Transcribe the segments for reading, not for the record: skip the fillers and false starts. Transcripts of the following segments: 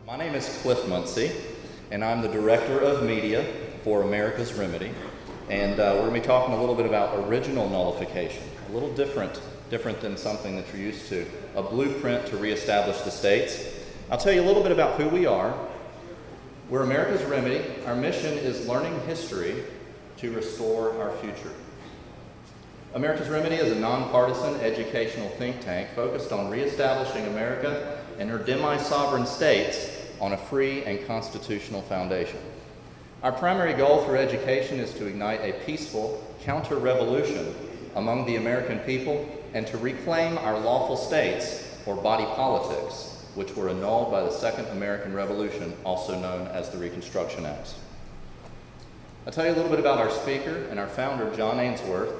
My name is Cliff Muncie, and I'm the Director of Media for America's Remedy. And we're going to be talking a little bit about original nullification, a little different than something that you're used to, a blueprint to reestablish the states. I'll tell you a little bit about who we are. We're America's Remedy. Our mission is learning history to restore our future. America's Remedy is a nonpartisan educational think tank focused on reestablishing America and her demi-sovereign states on a free and constitutional foundation. Our primary goal through education is to ignite a peaceful counter-revolution among the American people and to reclaim our lawful states, or body politics, which were annulled by the Second American Revolution, also known as the Reconstruction Acts. I'll tell you a little bit about our speaker and our founder, John Ainsworth.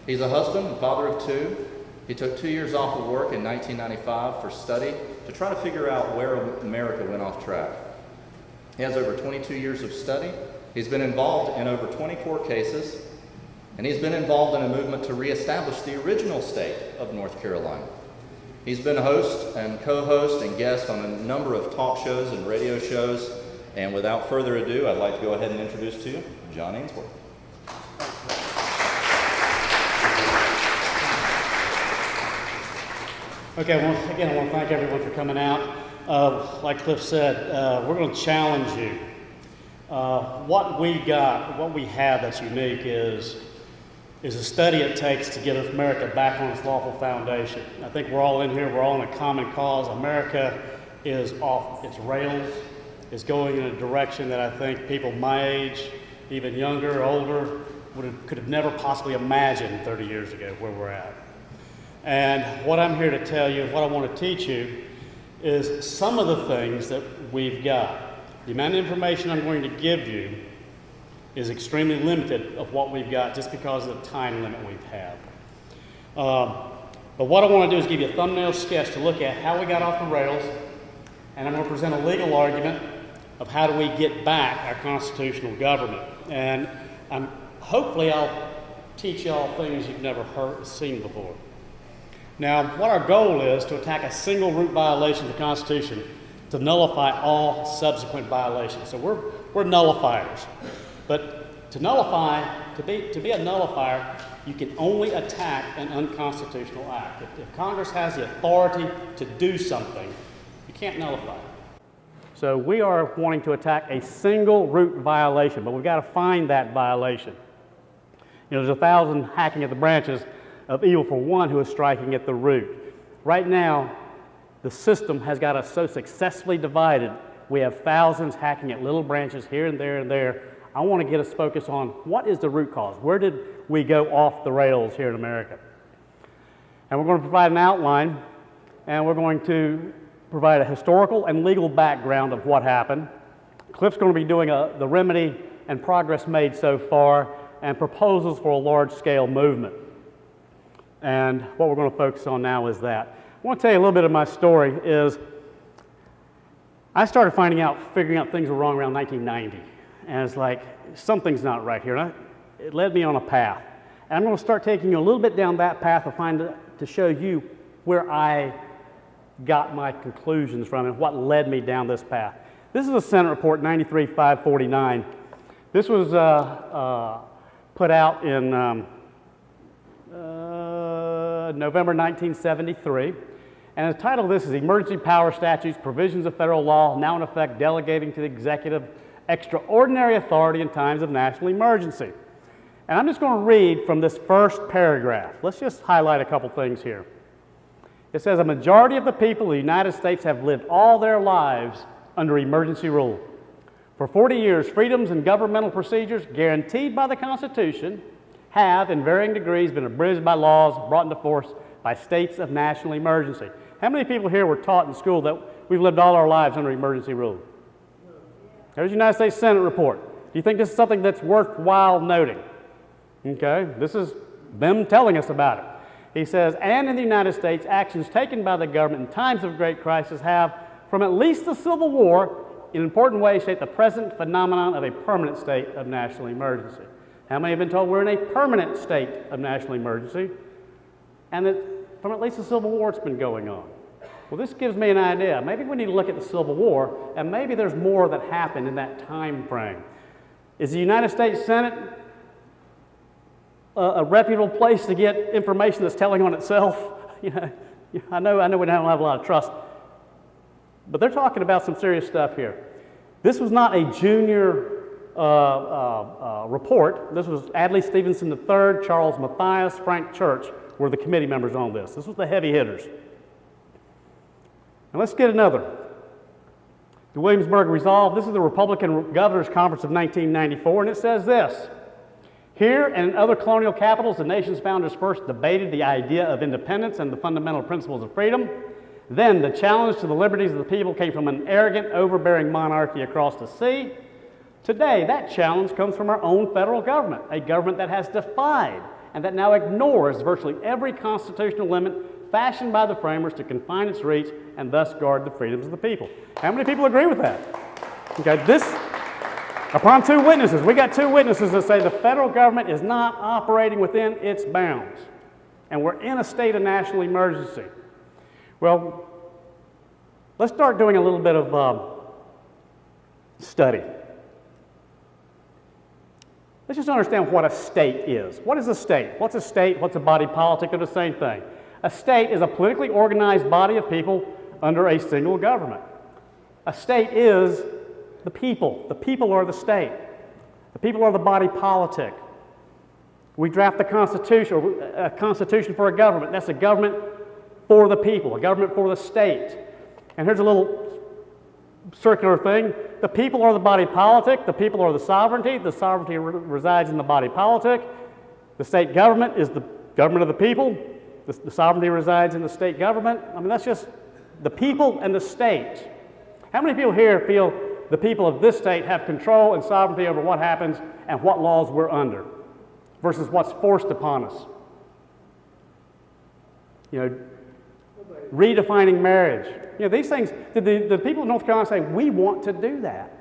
He's a husband and father of two. He took 2 years off of work in 1995 for study to try to figure out where America went off track. He has over 22 years of study. He's been involved in over 24 cases, and he's been involved in a movement to reestablish the original state of North Carolina. He's been a host and co-host and guest on a number of talk shows and radio shows, and without further ado, I'd like to go ahead and introduce to you John Ainsworth. Okay, well, again, I want to thank everyone for coming out. Like Cliff said, we're going to challenge you. What we have that's unique is a study it takes to get America back on its lawful foundation. I think we're all in here, we're all in a common cause. America is off its rails. It's going in a direction that I think people my age, even younger, older, could have never possibly imagined 30 years ago where we're at. And what I'm here to tell you, what I want to teach you, is some of the things that we've got. The amount of information I'm going to give you is extremely limited of what we've got just because of the time limit we have. But what I want to do is give you a thumbnail sketch to look at how we got off the rails, and I'm going to present a legal argument of how do we get back our constitutional government. And hopefully I'll teach you all things you've never seen before. Now, what our goal is to attack a single root violation of the Constitution to nullify all subsequent violations. So we're nullifiers. But to be a nullifier, you can only attack an unconstitutional act. If Congress has the authority to do something, you can't nullify it. So we are wanting to attack a single root violation, but we've got to find that violation. You know, there's 1,000 hacking at the branches of evil for one who is striking at the root. Right now, the system has got us so successfully divided, we have thousands hacking at little branches here and there and there. I want to get us focused on what is the root cause? Where did we go off the rails here in America? And we're going to provide an outline, and we're going to provide a historical and legal background of what happened. Cliff's going to be doing the remedy and progress made so far, and proposals for a large-scale movement. And what we're going to focus on now is that. I want to tell you a little bit of my story. I started figuring out things were wrong around 1990. And it's like, something's not right here. And it led me on a path. And I'm going to start taking you a little bit down that path to show you where I got my conclusions from and what led me down this path. This is a Senate Report 93-549. This was put out in November 1973, and the title of this is Emergency Power Statutes, Provisions of Federal Law Now in Effect Delegating to the Executive Extraordinary Authority in Times of National Emergency. And I'm just going to read from this first paragraph. Let's just highlight a couple things here. It says, a majority of the people of the United States have lived all their lives under emergency rule. For 40 years, freedoms and governmental procedures guaranteed by the Constitution have, in varying degrees, been abridged by laws brought into force by states of national emergency. How many people here were taught in school that we've lived all our lives under emergency rule? There's the United States Senate report. Do you think this is something that's worthwhile noting? Okay, this is them telling us about it. He says, and in the United States, actions taken by the government in times of great crisis have, from at least the Civil War, in important ways shaped the present phenomenon of a permanent state of national emergency. How many have been told we're in a permanent state of national emergency? And that from at least the Civil War it's been going on. Well, this gives me an idea. Maybe we need to look at the Civil War, and maybe there's more that happened in that time frame. Is the United States Senate a reputable place to get information that's telling on itself? I know we don't have a lot of trust, but they're talking about some serious stuff here. This was not a junior report. This was Adlai Stevenson III, Charles Matthias, Frank Church were the committee members on this. This was the heavy hitters. And let's get another. The Williamsburg Resolve. This is the Republican Governors Conference of 1994, and it says this: here and in other colonial capitals, the nation's founders first debated the idea of independence and the fundamental principles of freedom. Then the challenge to the liberties of the people came from an arrogant, overbearing monarchy across the sea. Today, that challenge comes from our own federal government, a government that has defied and that now ignores virtually every constitutional limit fashioned by the framers to confine its reach and thus guard the freedoms of the people. How many people agree with that? Okay, upon two witnesses, we got two witnesses that say the federal government is not operating within its bounds, and we're in a state of national emergency. Well, let's start doing a little bit of study. Let's just understand what a state is. What is a state? What's a state? What's a body politic? They're the same thing. A state is a politically organized body of people under a single government. A state is the people. The people are the state. The people are the body politic. We draft the Constitution, or a constitution for a government. That's a government for the people, a government for the state. And here's a little circular thing. The people are the body politic. The people are the sovereignty. The sovereignty resides in the body politic. The state government is the government of the people. The sovereignty resides in the state government. I mean, that's just the people and the state. How many people here feel the people of this state have control and sovereignty over what happens and what laws we're under versus what's forced upon us? Redefining marriage. These things, did the people of North Carolina say, we want to do that?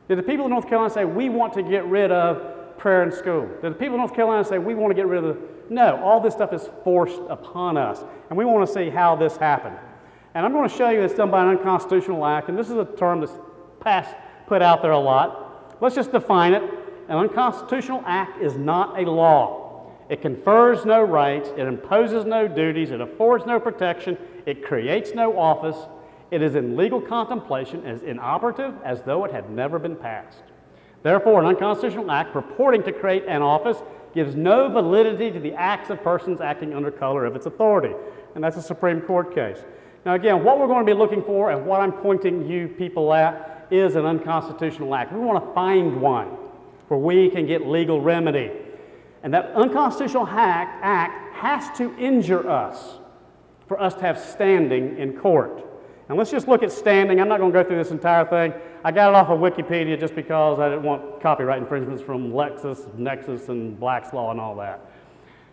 Did the people of North Carolina say, we want to get rid of prayer in school? Did the people of North Carolina say, we want to get rid of No, all this stuff is forced upon us, and we want to see how this happened. And I'm going to show you it's done by an unconstitutional act, and this is a term that's put out there a lot. Let's just define it. An unconstitutional act is not a law. It confers no rights, it imposes no duties, it affords no protection, it creates no office, it is in legal contemplation, as inoperative as though it had never been passed. Therefore, an unconstitutional act purporting to create an office gives no validity to the acts of persons acting under color of its authority. And that's a Supreme Court case. Now again, what we're going to be looking for and what I'm pointing you people at is an unconstitutional act. We want to find one where we can get legal remedy. And that unconstitutional act has to injure us for us to have standing in court. And let's just look at standing. I'm not going to go through this entire thing. I got it off of Wikipedia just because I didn't want copyright infringements from LexisNexis and Black's Law and all that.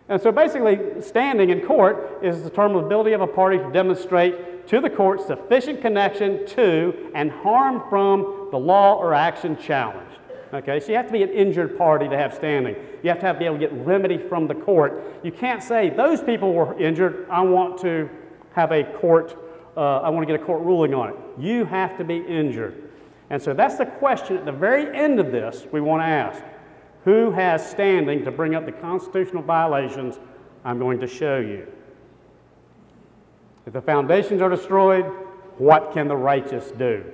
And so basically, standing in court is the term of ability of a party to demonstrate to the court sufficient connection to and harm from the law or action challenged. Okay, so you have to be an injured party to have standing. You have to be able to get remedy from the court. You can't say, those people were injured, I want to have a court, I want to get a court ruling on it. You have to be injured. And so that's the question at the very end of this we want to ask. Who has standing to bring up the constitutional violations I'm going to show you? If the foundations are destroyed, what can the righteous do?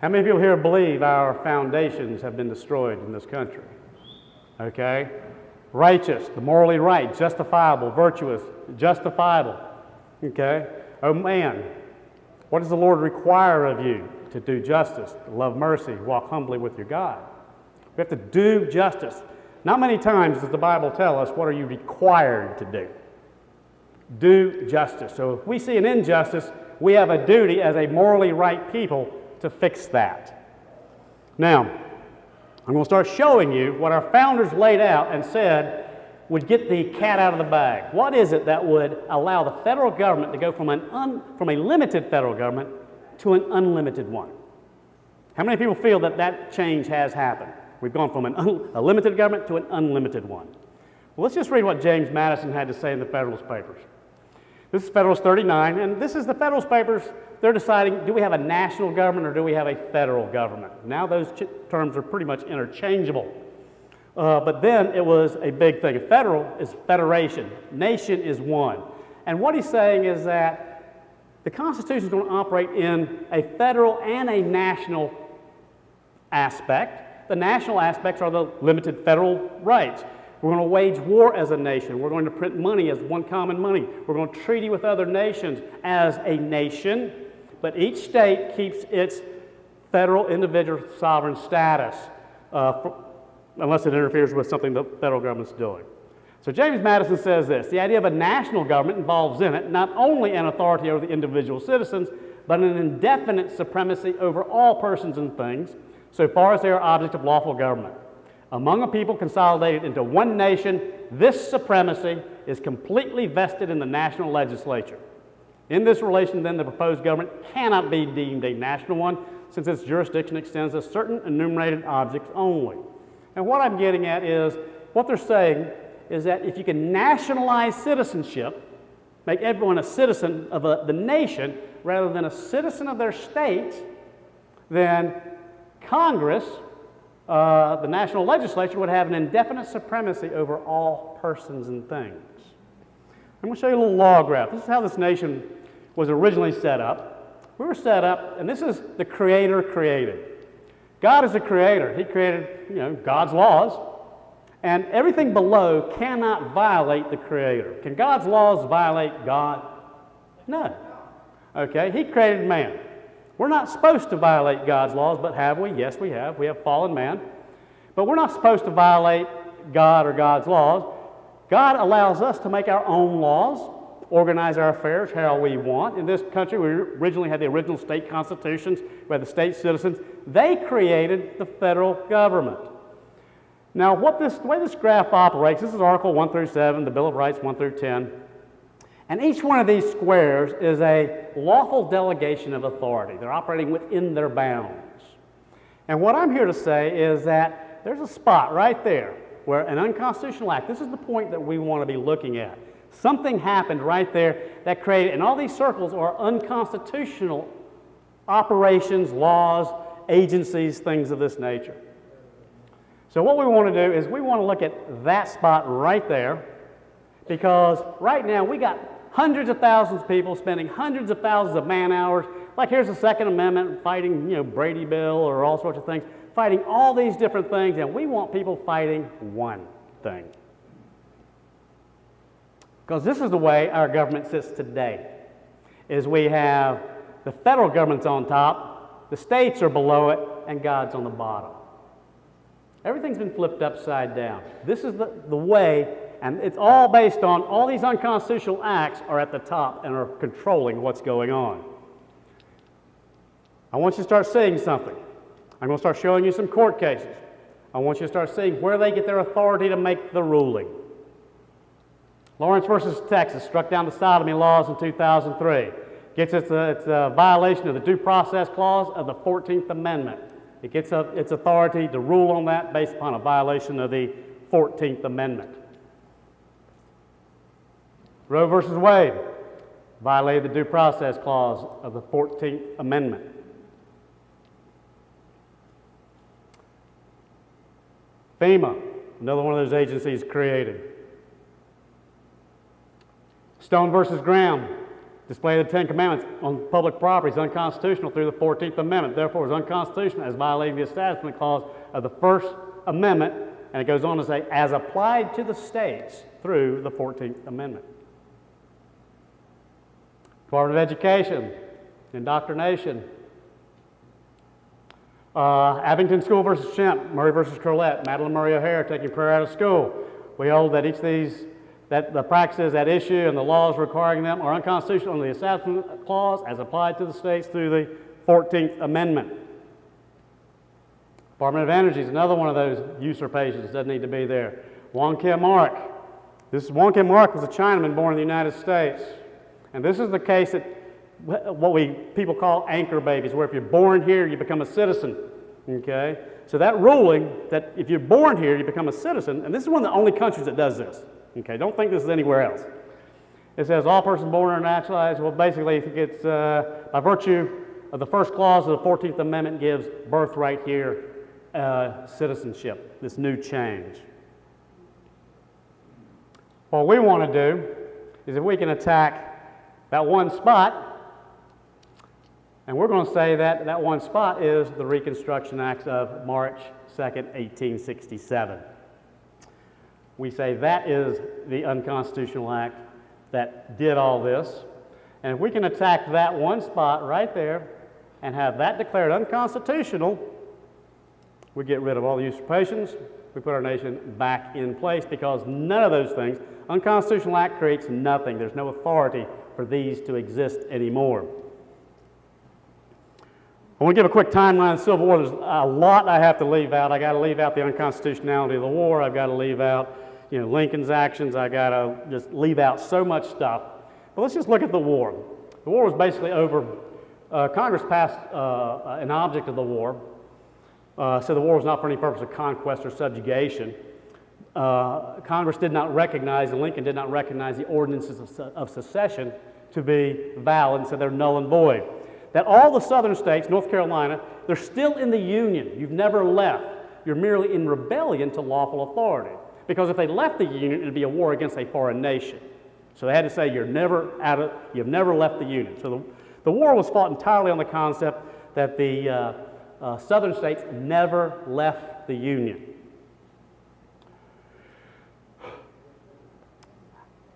How many people here believe our foundations have been destroyed in this country? Okay? Righteous, the morally right, justifiable, virtuous, justifiable. Okay? Oh man, what does the Lord require of you? To do justice, to love mercy, walk humbly with your God. We have to do justice. Not many times does the Bible tell us what are you required to do. Do justice. So if we see an injustice, we have a duty as a morally right people to fix that. Now, I'm going to start showing you what our founders laid out and said would get the cat out of the bag. What is it that would allow the federal government to go from a limited federal government to an unlimited one? How many people feel that that change has happened? We've gone from a limited government to an unlimited one. Well, let's just read what James Madison had to say in the Federalist Papers. This is Federalist 39, and this is the Federalist Papers. They're deciding, do we have a national government or do we have a federal government? Now those terms are pretty much interchangeable. But then it was a big thing. Federal is federation. Nation is one. And what he's saying is that the Constitution is going to operate in a federal and a national aspect. The national aspects are the limited federal rights. We're going to wage war as a nation. We're going to print money as one common money. We're going to treaty with other nations as a nation. But each state keeps its federal individual sovereign status unless it interferes with something the federal government's doing. So James Madison says this: the idea of a national government involves in it not only an authority over the individual citizens, but an indefinite supremacy over all persons and things, so far as they are objects of lawful government. Among a people consolidated into one nation, this supremacy is completely vested in the national legislature. In this relation, then, the proposed government cannot be deemed a national one, since its jurisdiction extends to certain enumerated objects only. And what I'm getting at is, what they're saying is that if you can nationalize citizenship, make everyone a citizen of the nation rather than a citizen of their state, then Congress, the national legislature, would have an indefinite supremacy over all persons and things. I'm going to show you a little law graph. This is how this nation was originally set up. We were set up, and this is the Creator created. God is a creator. He created, God's laws, and everything below cannot violate the Creator. Can God's laws violate God? No. Okay, He created man. We're not supposed to violate God's laws, but have we? Yes, we have. We have fallen man. But we're not supposed to violate God or God's laws. God allows us to make our own laws, organize our affairs how we want. In this country, we originally had the original state constitutions. We had the state citizens. They created the federal government. Now, the way this graph operates, this is Article 1 through 7, the Bill of Rights 1 through 10. And each one of these squares is a lawful delegation of authority. They're operating within their bounds. And what I'm here to say is that there's a spot right there where an unconstitutional act, this is the point that we want to be looking at. Something happened right there that created, and all these circles are unconstitutional operations, laws, agencies, things of this nature. So what we want to do is we want to look at that spot right there, because right now we got hundreds of thousands of people spending hundreds of thousands of man hours. Like here's the Second Amendment fighting, Brady Bill or all sorts of things, fighting all these different things, and we want people fighting one thing. Because this is the way our government sits today, is we have the federal government's on top, the states are below it, and God's on the bottom. Everything's been flipped upside down. This is the way, and it's all based on all these unconstitutional acts are at the top and are controlling what's going on. I want you to start seeing something. I'm going to start showing you some court cases. I want you to start seeing where they get their authority to make the ruling. Lawrence versus Texas struck down the sodomy laws in 2003. Gets its violation of the Due Process Clause of the 14th Amendment. It gets its authority to rule on that based upon a violation of the 14th Amendment. Roe versus Wade violated the Due Process Clause of the 14th Amendment. FEMA, another one of those agencies created. Stone versus Graham, display of the Ten Commandments on public property is unconstitutional through the 14th Amendment. Therefore, it's unconstitutional as violating the Establishment Clause of the First Amendment, and it goes on to say, as applied to the states through the 14th Amendment. Department of Education, indoctrination. Abington School versus Shemp, Murray versus Curlette, Madeline Murray O'Hare taking prayer out of school. We hold that each of these, that the practices at issue and the laws requiring them are unconstitutional under the Establishment Clause as applied to the states through the 14th Amendment. Department of Energy is another one of those usurpations, doesn't need to be there. Wong Kim Ark. Wong Kim Ark was a Chinaman born in the United States. And this is the case that what people call anchor babies, where if you're born here, you become a citizen, okay? So that ruling, that if you're born here, you become a citizen, and this is one of the only countries that does this, okay? Don't think this is anywhere else. It says all persons born or naturalized. Well, basically, I think it's by virtue of the first clause of the 14th Amendment gives birthright here citizenship, this new change. What we want to do is if we can attack that one spot, and we're going to say that that one spot is the Reconstruction Act of March 2nd, 1867. We say that is the unconstitutional act that did all this. And if we can attack that one spot right there and have that declared unconstitutional, we get rid of all the usurpations, we put our nation back in place, because none of those things, unconstitutional act creates nothing. There's no authority for these to exist anymore. I want to give a quick timeline of the Civil War. There's a lot I have to leave out. I got to leave out the unconstitutionality of the war. I've got to leave out, Lincoln's actions. I got to just leave out so much stuff. But let's just look at the war. The war was basically over. Congress passed an object of the war. So the war was not for any purpose of conquest or subjugation. Congress did not recognize, and Lincoln did not recognize, the ordinances of secession to be valid, so they're null and void. That all the southern states, North Carolina, they're still in the Union. You've never left. You're merely in rebellion to lawful authority. Because if they left the Union, it'd be a war against a foreign nation. So they had to say you've never left the Union. So the war was fought entirely on the concept that the southern states never left the Union.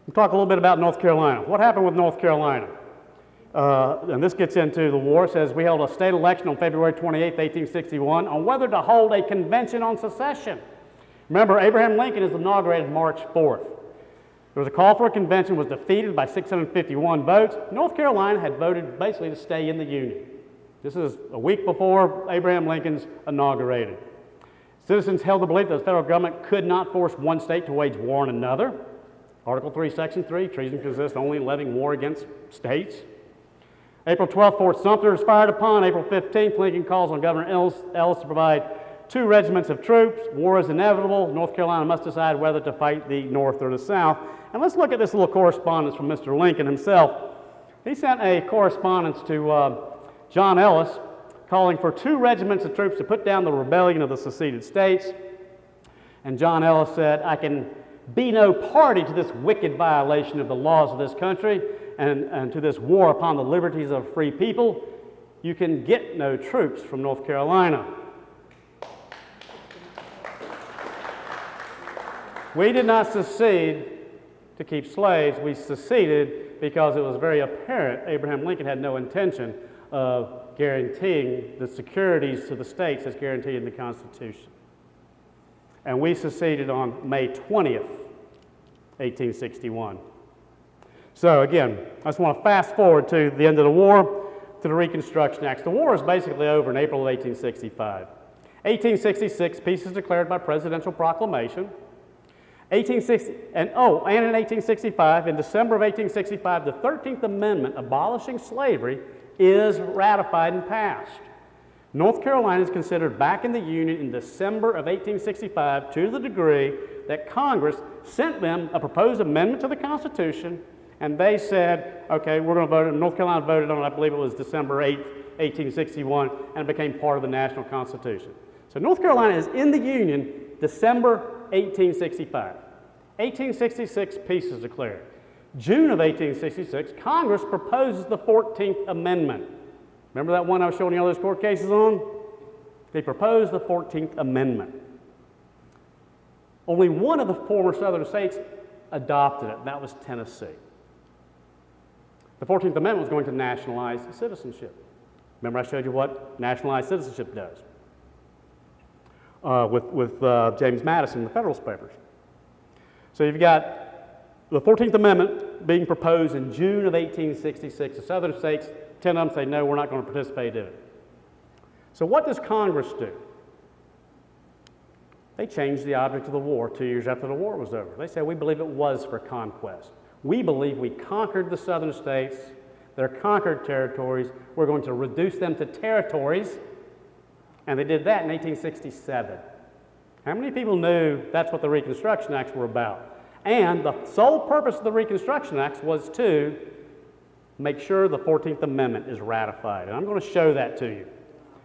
We'll talk a little bit about North Carolina. What happened with North Carolina? And this gets into the war. It says we held a state election on February 28, 1861 on whether to hold a convention on secession. Remember, Abraham Lincoln is inaugurated March 4th. There was a call for a convention, was defeated by 651 votes. North Carolina had voted basically to stay in the Union. This is a week before Abraham Lincoln's inaugurated. Citizens held the belief that the federal government could not force one state to wage war on another. Article 3, Section 3, treason consists only in levying war against states. April 12th, Fort Sumter is fired upon. April 15th, Lincoln calls on Governor Ellis to provide 2 regiments of troops. War is inevitable. North Carolina must decide whether to fight the North or the South. And let's look at this little correspondence from Mr. Lincoln himself. He sent a correspondence to John Ellis calling for 2 regiments of troops to put down the rebellion of the seceded states. And John Ellis said, I can be no party to this wicked violation of the laws of this country and to this war upon the liberties of free people. You can get no troops from North Carolina. We did not secede to keep slaves. We seceded because it was very apparent Abraham Lincoln had no intention of guaranteeing the securities to the states as guaranteed in the Constitution. And we seceded on May 20th, 1861. So again, I just want to fast forward to the end of the war, to the Reconstruction Acts. The war is basically over in April of 1865. 1866, peace is declared by presidential proclamation. In 1865, in December of 1865, the 13th Amendment abolishing slavery is ratified and passed. North Carolina is considered back in the Union in December of 1865 to the degree that Congress sent them a proposed amendment to the Constitution, and they said, okay, we're going to vote, and North Carolina voted on it, I believe it was December 8th, 1861, and it became part of the national Constitution. So North Carolina is in the Union December 1865. 1866, peace is declared. June of 1866, Congress proposes the 14th Amendment. Remember that one I was showing you all those court cases on? They proposed the 14th Amendment. Only one of the former southern states adopted it, and that was Tennessee. The 14th Amendment was going to nationalize citizenship. Remember I showed you what nationalized citizenship does with James Madison in the Federalist Papers. So you've got the 14th Amendment being proposed in June of 1866. The southern states, 10 of them say, no, we're not going to participate in it. So what does Congress do? They changed the object of the war 2 years after the war was over. They said, we believe it was for conquest. We believe we conquered the southern states, their conquered territories. We're going to reduce them to territories. And they did that in 1867. How many people knew that's what the Reconstruction Acts were about? And the sole purpose of the Reconstruction Act was to make sure the 14th Amendment is ratified. And I'm going to show that to you.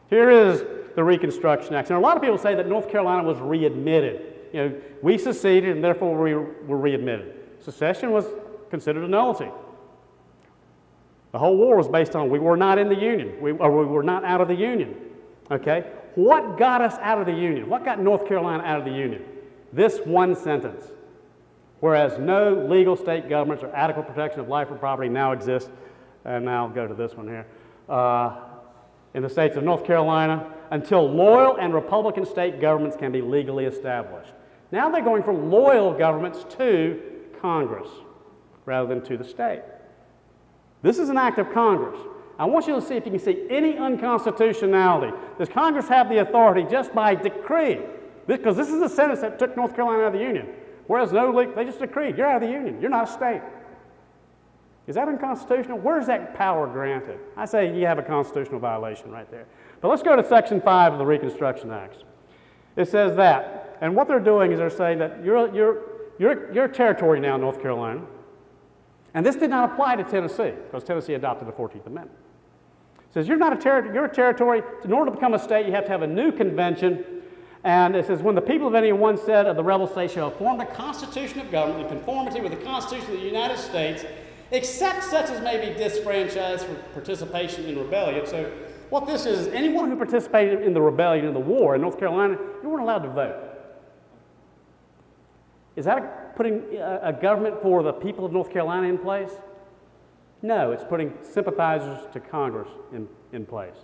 Here is the Reconstruction Act. Now, a lot of people say that North Carolina was readmitted. You know, we seceded and therefore we were readmitted. Secession was considered a nullity. The whole war was based on we were not in the Union, we were not out of the Union. Okay? What got us out of the Union? What got North Carolina out of the Union? This one sentence. Whereas no legal state governments or adequate protection of life or property now exists, and now I'll go to this one here, in the states of North Carolina until loyal and Republican state governments can be legally established. Now they're going from loyal governments to Congress rather than to the state. This is an act of Congress. I want you to see if you can see any unconstitutionality. Does Congress have the authority just by decree? Because this is the sentence that took North Carolina out of the Union. Whereas they just decreed, you're out of the Union, you're not a state. Is that unconstitutional? Where is that power granted? I say you have a constitutional violation right there. But let's go to Section 5 of the Reconstruction Act. It says that, and what they're doing is they're saying that you're a territory now in North Carolina, and this did not apply to Tennessee, because Tennessee adopted the 14th Amendment. It says you're a territory. In order to become a state, you have to have a new convention. And it says, when the people of any one set of the rebel states shall form the constitution of government in conformity with the Constitution of the United States, except such as may be disfranchised for participation in rebellion. So what this is, anyone who participated in the rebellion, in the war in North Carolina, you weren't allowed to vote. Is that putting a government for the people of North Carolina in place? No, it's putting sympathizers to Congress in place.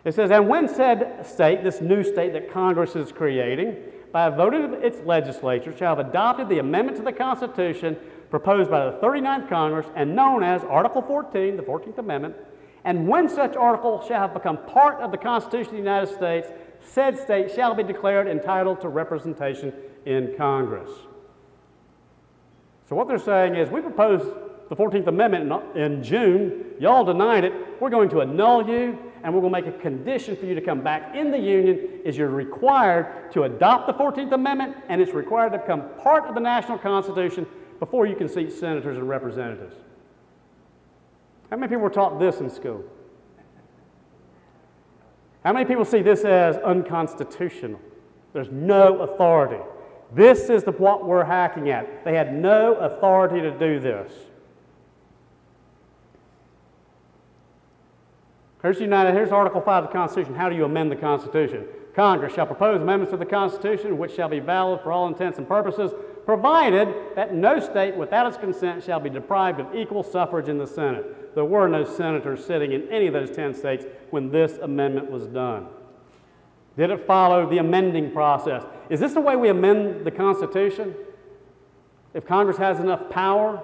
It says, and when said state, this new state that Congress is creating, by a vote of its legislature, shall have adopted the amendment to the Constitution proposed by the 39th Congress and known as Article 14, the 14th Amendment, and when such article shall have become part of the Constitution of the United States, said state shall be declared entitled to representation in Congress. So what they're saying is, we proposed the 14th Amendment in June, y'all denied it, we're going to annul you, and we're going to make a condition for you to come back in the Union is you're required to adopt the 14th Amendment, and it's required to become part of the national Constitution before you can seat senators and representatives. How many people were taught this in school? How many people see this as unconstitutional? There's no authority. This is what we're hacking at. They had no authority to do this. Here's Article 5 of the Constitution. How do you amend the Constitution? Congress shall propose amendments to the Constitution which shall be valid for all intents and purposes, provided that no state without its consent shall be deprived of equal suffrage in the Senate. There were no senators sitting in any of those 10 states when this amendment was done. Did it follow the amending process? Is this the way we amend the Constitution? If Congress has enough power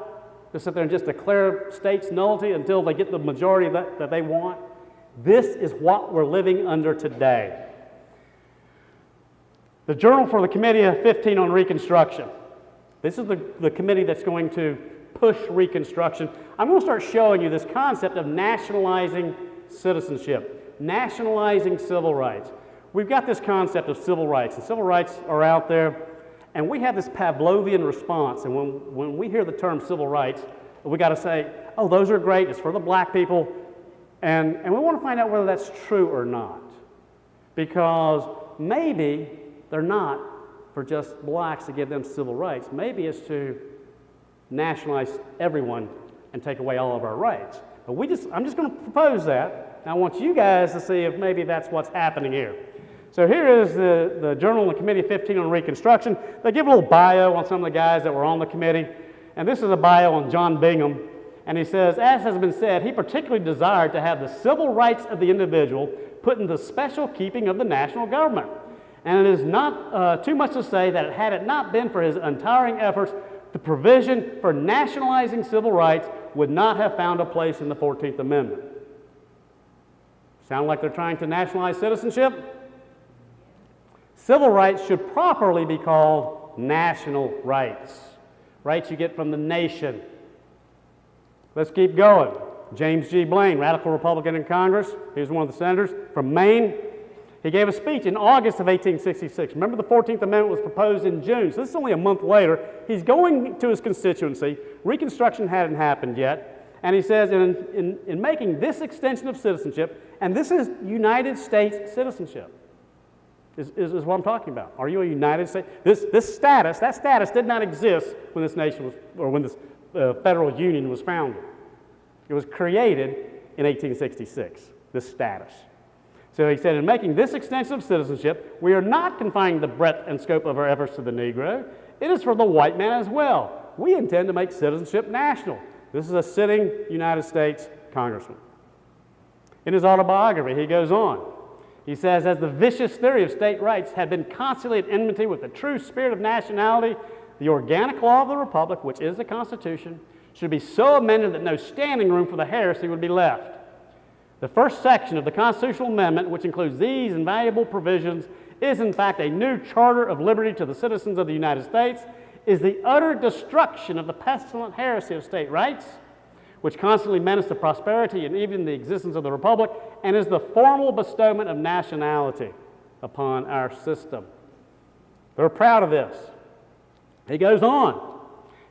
to sit there and just declare states nullity until they get the majority that they want? This is what we're living under today. The Journal for the Committee of 15 on Reconstruction. This is the committee that's going to push Reconstruction. I'm going to start showing you this concept of nationalizing citizenship, nationalizing civil rights. We've got this concept of civil rights, and civil rights are out there, and we have this Pavlovian response. And when we hear the term civil rights, we got to say, oh, those are great, it's for the black people. And we want to find out whether that's true or not. Because maybe they're not for just blacks to give them civil rights. Maybe it's to nationalize everyone and take away all of our rights. But I'm just going to propose that. And I want you guys to see if maybe that's what's happening here. So here is the Journal and the Committee of 15 on Reconstruction. They give a little bio on some of the guys that were on the committee. And this is a bio on John Bingham. And he says, as has been said, he particularly desired to have the civil rights of the individual put into special keeping of the national government. And it is not too much to say that had it not been for his untiring efforts, the provision for nationalizing civil rights would not have found a place in the 14th Amendment. Sound like they're trying to nationalize citizenship? Civil rights should properly be called national rights. Rights you get from the nation. Let's keep going. James G. Blaine, radical Republican in Congress. He was one of the senators from Maine. He gave a speech in August of 1866. Remember, the 14th Amendment was proposed in June, so this is only a month later. He's going to his constituency. Reconstruction hadn't happened yet. And he says, in making this extension of citizenship, and this is United States citizenship, is what I'm talking about. Are you a United States? This status, that status did not exist when this nation was, or when this federal union was founded. It was created in 1866, this status. So he said, in making this extension of citizenship, we are not confining the breadth and scope of our efforts to the Negro. It is for the white man as well. We intend to make citizenship national. This is a sitting United States congressman. In his autobiography, he goes on. He says, as the vicious theory of state rights had been constantly at enmity with the true spirit of nationality, the organic law of the Republic, which is the Constitution, should be so amended that no standing room for the heresy would be left. The first section of the constitutional amendment, which includes these invaluable provisions, is in fact a new charter of liberty to the citizens of the United States, is the utter destruction of the pestilent heresy of state rights, which constantly menace the prosperity and even the existence of the Republic, and is the formal bestowment of nationality upon our system. They're proud of this. He goes on.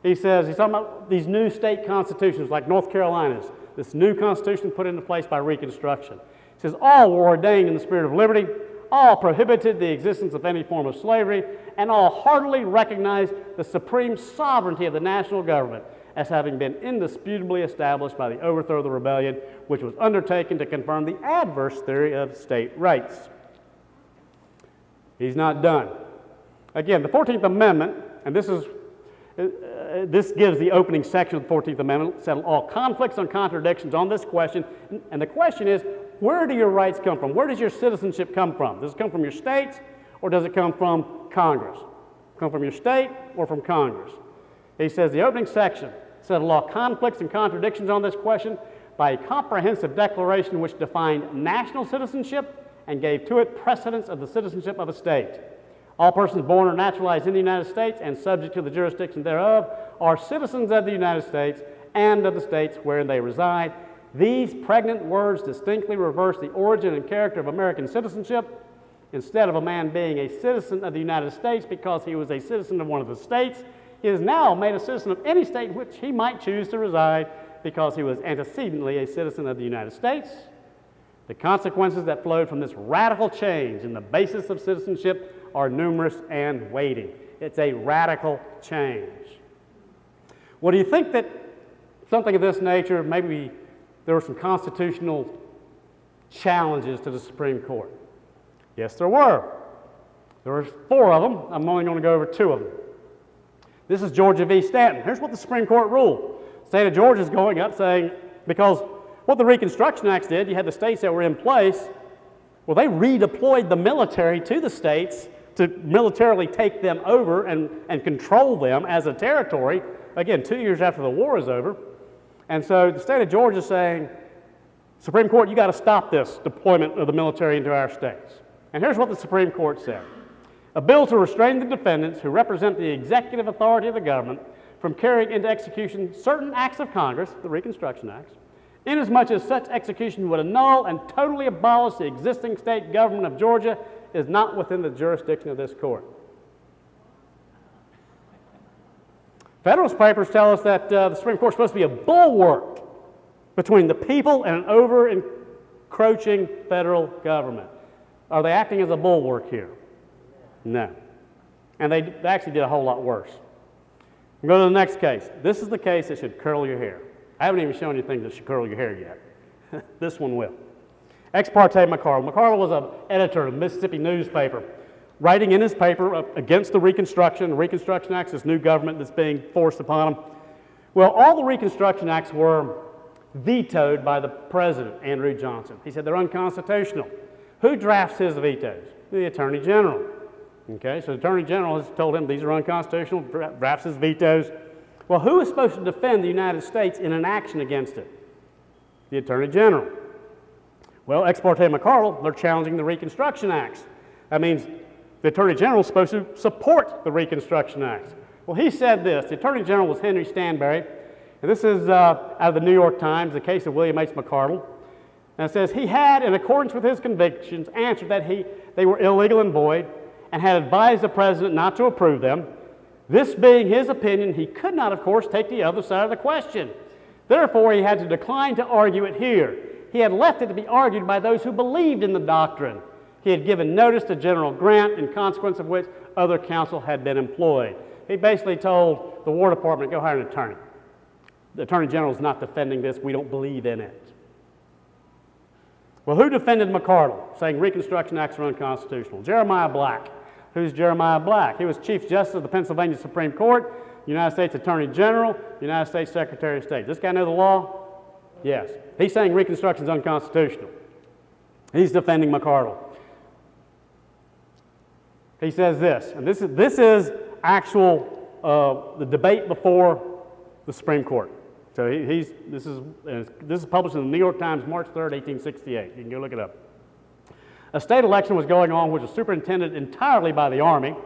He says, he's talking about these new state constitutions like North Carolina's, this new constitution put into place by Reconstruction. He says, all were ordained in the spirit of liberty, all prohibited the existence of any form of slavery, and all heartily recognized the supreme sovereignty of the national government as having been indisputably established by the overthrow of the rebellion, which was undertaken to confirm the adverse theory of state rights. He's not done. Again, the 14th Amendment, and this gives the opening section of the 14th Amendment, settle all conflicts and contradictions on this question. And the question is, where do your rights come from? Where does your citizenship come from? Does it come from your states, or does it come from Congress? Come from your state or from Congress? He says the opening section settle all conflicts and contradictions on this question by a comprehensive declaration which defined national citizenship and gave to it precedence of the citizenship of a state. All persons born or naturalized in the United States and subject to the jurisdiction thereof are citizens of the United States and of the states wherein they reside. These pregnant words distinctly reverse the origin and character of American citizenship. Instead of a man being a citizen of the United States because he was a citizen of one of the states, he is now made a citizen of any state in which he might choose to reside because he was antecedently a citizen of the United States. The consequences that flowed from this radical change in the basis of citizenship are numerous and weighty. It's a radical change. Well, do you think that something of this nature, maybe there were some constitutional challenges to the Supreme Court? Yes, there were. There were 4 of them. I'm only going to go over 2 of them. This is Georgia v. Stanton. Here's what the Supreme Court ruled. The state of Georgia is going up saying, because what the Reconstruction Acts did, you had the states that were in place, well, they redeployed the military to the states to militarily take them over and control them as a territory, again, 2 years after the war is over. And so the state of Georgia is saying, Supreme Court, you got to stop this deployment of the military into our states. And here's what the Supreme Court said. A bill to restrain the defendants who represent the executive authority of the government from carrying into execution certain acts of Congress, the Reconstruction Acts, inasmuch as such execution would annul and totally abolish the existing state government of Georgia, is not within the jurisdiction of this court. Federalist Papers tell us that the Supreme Court is supposed to be a bulwark between the people and an over-encroaching federal government. Are they acting as a bulwark here? No. And they actually did a whole lot worse. We'll go to the next case. This is the case that should curl your hair. I haven't even shown you things that should curl your hair yet. This one will. Ex parte McCardle. McCardle was an editor of the Mississippi newspaper, writing in his paper against the Reconstruction Acts, this new government that's being forced upon him. Well, all the Reconstruction Acts were vetoed by the president, Andrew Johnson. He said they're unconstitutional. Who drafts his vetoes? The Attorney General. Okay, so the Attorney General has told him these are unconstitutional, drafts his vetoes. Well, who is supposed to defend the United States in an action against it? The Attorney General. Well, ex parte McCardle, they're challenging the Reconstruction Acts. That means the Attorney General is supposed to support the Reconstruction Acts. Well, he said this. The Attorney General was Henry Stanberry, and this is out of the New York Times, the case of William H. McCardle. And it says, he had, in accordance with his convictions, answered that they were illegal and void, and had advised the President not to approve them. This being his opinion, he could not, of course, take the other side of the question. Therefore, he had to decline to argue it here. He had left it to be argued by those who believed in the doctrine. He had given notice to General Grant, in consequence of which other counsel had been employed. He basically told the War Department, go hire an attorney. The Attorney General is not defending this. We don't believe in it. Well, who defended McArdle, saying Reconstruction Acts are unconstitutional? Jeremiah Black. Who's Jeremiah Black? He was Chief Justice of the Pennsylvania Supreme Court, United States Attorney General, United States Secretary of State. This guy know the law? Yes. He's saying Reconstruction is unconstitutional. He's defending McArdle. He says this, and this is actual the debate before the Supreme Court. So this is published in the New York Times, March 3rd, 1868. You can go look it up. A state election was going on which was superintended entirely by the Army,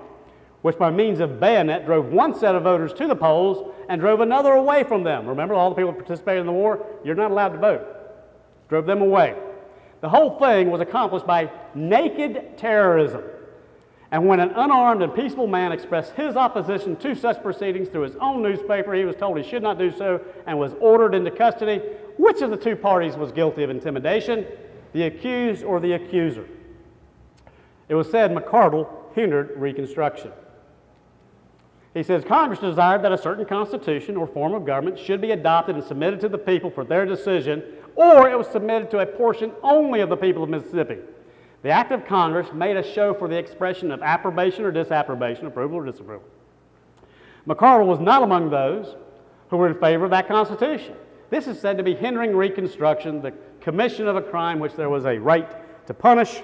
which by means of bayonet drove one set of voters to the polls and drove another away from them. Remember, all the people who participated in the war, you're not allowed to vote. Drove them away. The whole thing was accomplished by naked terrorism. And when an unarmed and peaceful man expressed his opposition to such proceedings through his own newspaper, he was told he should not do so and was ordered into custody. Which of the two parties was guilty of intimidation, the accused or the accuser? It was said McArdle hindered Reconstruction. He says Congress desired that a certain constitution or form of government should be adopted and submitted to the people for their decision, or it was submitted to a portion only of the people of Mississippi. The act of Congress made a show for the expression of approbation or disapprobation, approval or disapproval. McArdle was not among those who were in favor of that Constitution. This is said to be hindering Reconstruction, the commission of a crime which there was a right to punish.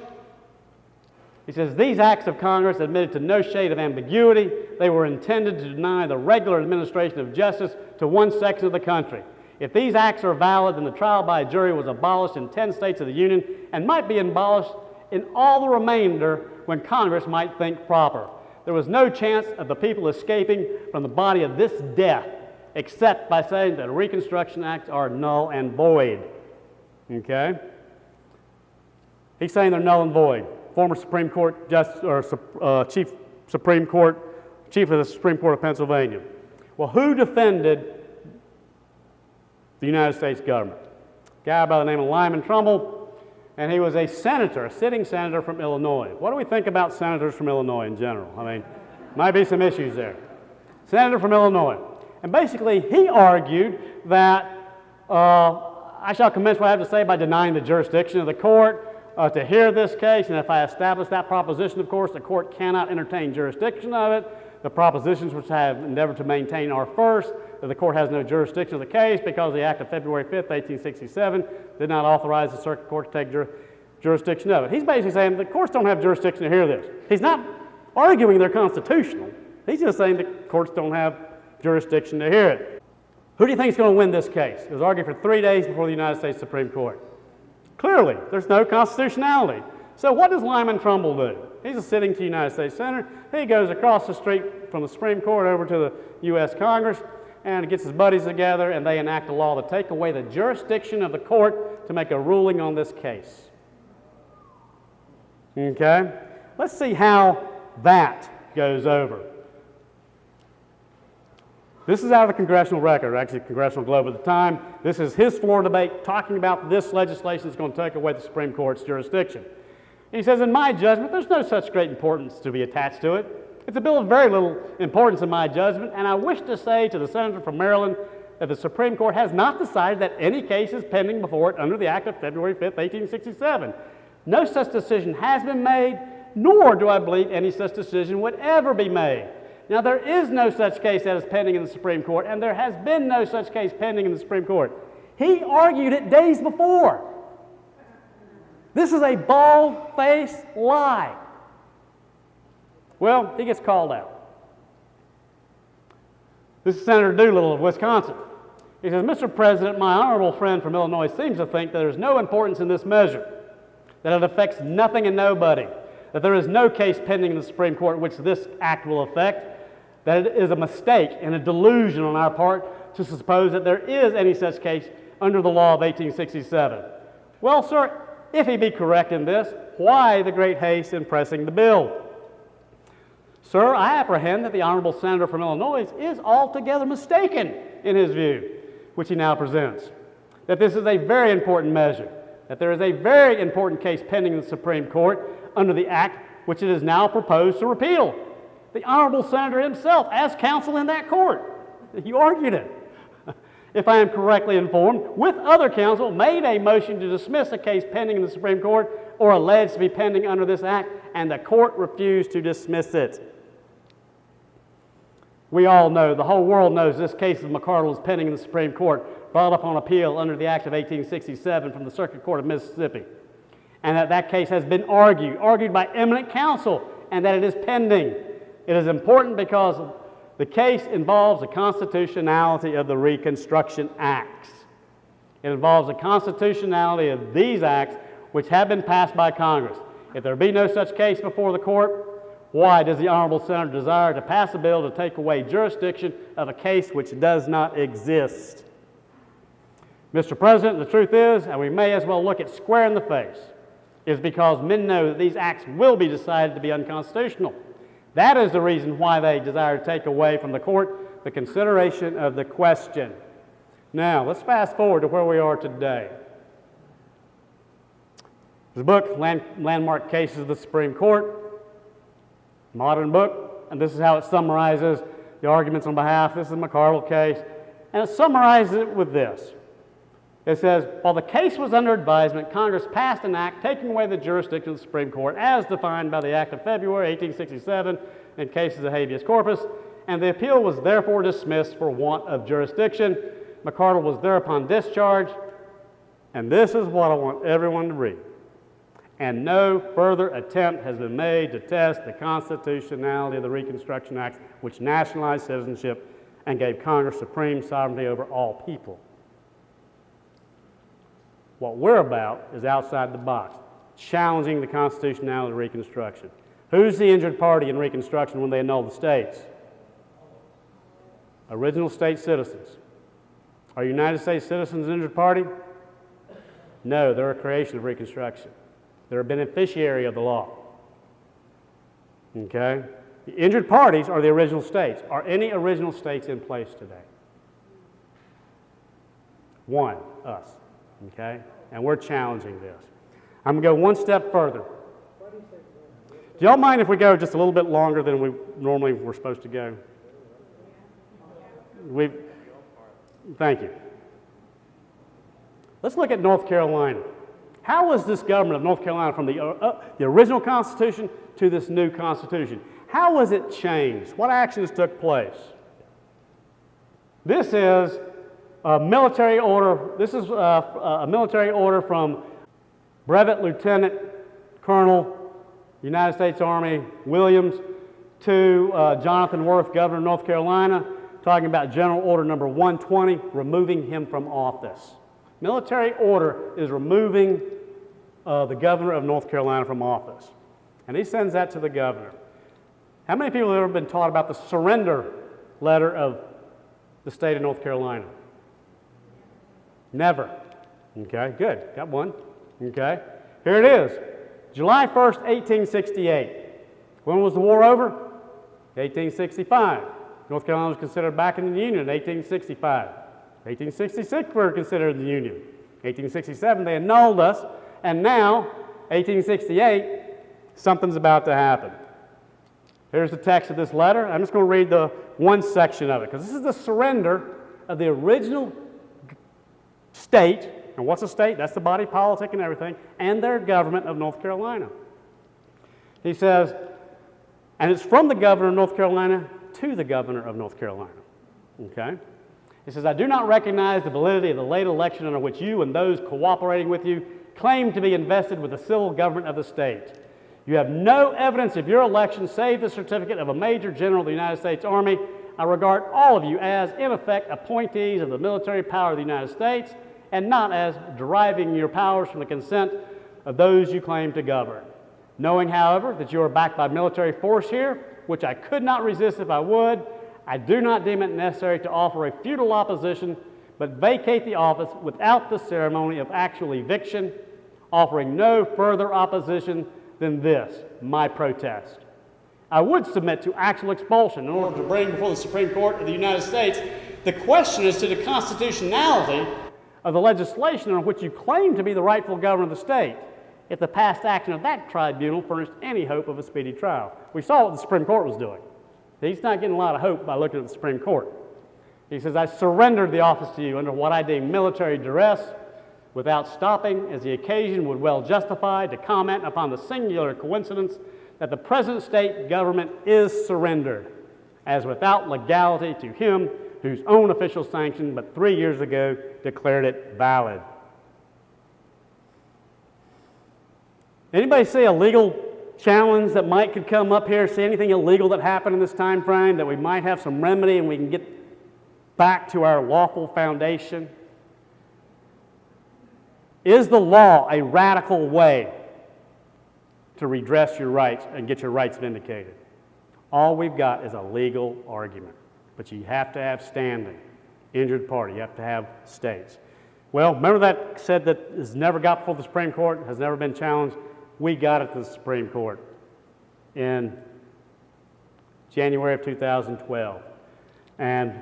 He says, these acts of Congress admitted to no shade of ambiguity. They were intended to deny the regular administration of justice to one section of the country. If these acts are valid, then the trial by a jury was abolished in 10 states of the Union and might be abolished in all the remainder when Congress might think proper. There was no chance of the people escaping from the body of this death except by saying that the Reconstruction Acts are null and void. Okay? He's saying they're null and void. Former Supreme Court Justice, or Chief of the Supreme Court of Pennsylvania. Well, who defended the United States government? A guy by the name of Lyman Trumbull, and he was a senator, a sitting senator from Illinois. What do we think about senators from Illinois in general? I mean, might be some issues there. Senator from Illinois. And basically, he argued that I shall commence what I have to say by denying the jurisdiction of the court to hear this case, and if I establish that proposition, of course, the court cannot entertain jurisdiction of it. The propositions which I have endeavored to maintain are first, that the court has no jurisdiction of the case because the Act of February 5th, 1867 did not authorize the circuit court to take jurisdiction of it. He's basically saying the courts don't have jurisdiction to hear this. He's not arguing they're constitutional. He's just saying the courts don't have jurisdiction to hear it. Who do you think is going to win this case? It was argued for 3 days before the United States Supreme Court. Clearly, there's no constitutionality. So what does Lyman Trumbull do? He's a sitting to United States Senator. He goes across the street from the Supreme Court over to the U.S. Congress and gets his buddies together, and they enact a law to take away the jurisdiction of the court to make a ruling on this case. Okay? Let's see how that goes over. This is out of the Congressional Record, actually Congressional Globe at the time. This is his floor debate talking about this legislation that's going to take away the Supreme Court's jurisdiction. And he says, in my judgment, there's no such great importance to be attached to it. It's a bill of very little importance in my judgment, and I wish to say to the senator from Maryland that the Supreme Court has not decided that any case is pending before it under the Act of February 5th, 1867. No such decision has been made, nor do I believe any such decision would ever be made. Now, there is no such case that is pending in the Supreme Court, and there has been no such case pending in the Supreme Court. He argued it days before. This is a bald-faced lie. Well, he gets called out. This is Senator Doolittle of Wisconsin. He says, Mr. President, my honorable friend from Illinois seems to think that there is no importance in this measure, that it affects nothing and nobody, that there is no case pending in the Supreme Court which this act will affect, that it is a mistake and a delusion on our part to suppose that there is any such case under the law of 1867. Well, sir, if he be correct in this, why the great haste in pressing the bill? Sir, I apprehend that the honorable senator from Illinois is altogether mistaken in his view, which he now presents, that this is a very important measure, that there is a very important case pending in the Supreme Court under the act which it is now proposed to repeal. The honorable senator himself, as counsel in that court, he argued it, if I am correctly informed, with other counsel, made a motion to dismiss a case pending in the Supreme Court or alleged to be pending under this act, and the court refused to dismiss it. We all know, the whole world knows, this case of McArdle is pending in the Supreme Court, brought up on appeal under the Act of 1867 from the Circuit Court of Mississippi, and that case has been argued by eminent counsel, and that it is pending. It is important because the case involves the constitutionality of the Reconstruction Acts. It involves the constitutionality of these acts which have been passed by Congress. If there be no such case before the court, why does the honorable senator desire to pass a bill to take away jurisdiction of a case which does not exist? Mr. President, the truth is, and we may as well look it square in the face, is because men know that these acts will be decided to be unconstitutional. That is the reason why they desire to take away from the court the consideration of the question. Now, let's fast forward to where we are today. This book, Landmark Cases of the Supreme Court, modern book, and this is how it summarizes the arguments on behalf. This is the McArdle case, and it summarizes it with this. It says, while the case was under advisement, Congress passed an act taking away the jurisdiction of the Supreme Court as defined by the Act of February 1867 in cases of habeas corpus, and the appeal was therefore dismissed for want of jurisdiction. McArdle was thereupon discharged, and this is what I want everyone to read. And no further attempt has been made to test the constitutionality of the Reconstruction Acts, which nationalized citizenship and gave Congress supreme sovereignty over all people. What we're about is outside the box, challenging the constitutionality of Reconstruction. Who's the injured party in Reconstruction when they annul the states? Original state citizens. Are United States citizens an injured party? No, they're a creation of Reconstruction. They're a beneficiary of the law. Okay? The injured parties are the original states. Are any original states in place today? One, us. Okay? And we're challenging this. I'm going to go one step further. Do y'all mind if we go just a little bit longer than we normally were supposed to go? Thank you. Let's look at North Carolina. How was this government of North Carolina from the original Constitution to this new Constitution? How was it changed? What actions took place? This is a military order. This is a military order from Brevet Lieutenant Colonel, United States Army, Williams, to Jonathan Worth, Governor of North Carolina, talking about General Order number 120, removing him from office. Military order is removing the governor of North Carolina from office. And he sends that to the governor. How many people have ever been taught about the surrender letter of the state of North Carolina? Never. Okay, good. Got one. Okay. Here it is. July 1st, 1868. When was the war over? 1865. North Carolina was considered back in the Union in 1865. 1866 we were considered in the Union. 1867 they annulled us, and now, 1868, something's about to happen. Here's the text of this letter. I'm just going to read the one section of it, because this is the surrender of the original state. And what's a state? That's the body politic and everything, and their government of North Carolina. He says, and it's from the governor of North Carolina to the governor of North Carolina. Okay? He says, I do not recognize the validity of the late election under which you and those cooperating with you claim to be invested with the civil government of the state. You have no evidence of your election save the certificate of a Major General of the United States Army. I regard all of you as, in effect, appointees of the military power of the United States, and not as deriving your powers from the consent of those you claim to govern. Knowing, however, that you are backed by military force here, which I could not resist if I would, I do not deem it necessary to offer a futile opposition, but vacate the office without the ceremony of actual eviction offering no further opposition than this, my protest. I would submit to actual expulsion in order to bring before the Supreme Court of the United States the question as to the constitutionality of the legislation on which you claim to be the rightful governor of the state, if the past action of that tribunal furnished any hope of a speedy trial. We saw what the Supreme Court was doing. He's not getting a lot of hope by looking at the Supreme Court. He says, I surrendered the office to you under what I deem military duress, without stopping, as the occasion would well justify, to comment upon the singular coincidence that the present state government is surrendered, as without legality to him whose own official sanction but 3 years ago declared it valid. Anybody see a legal challenge that could come up here? See anything illegal that happened in this time frame that we might have some remedy and we can get back to our lawful foundation? Is the law a radical way to redress your rights and get your rights vindicated? All we've got is a legal argument, but you have to have standing, injured party, you have to have states. Well, remember that said that has never got before the Supreme Court, has never been challenged? We got it to the Supreme Court in January of 2012. And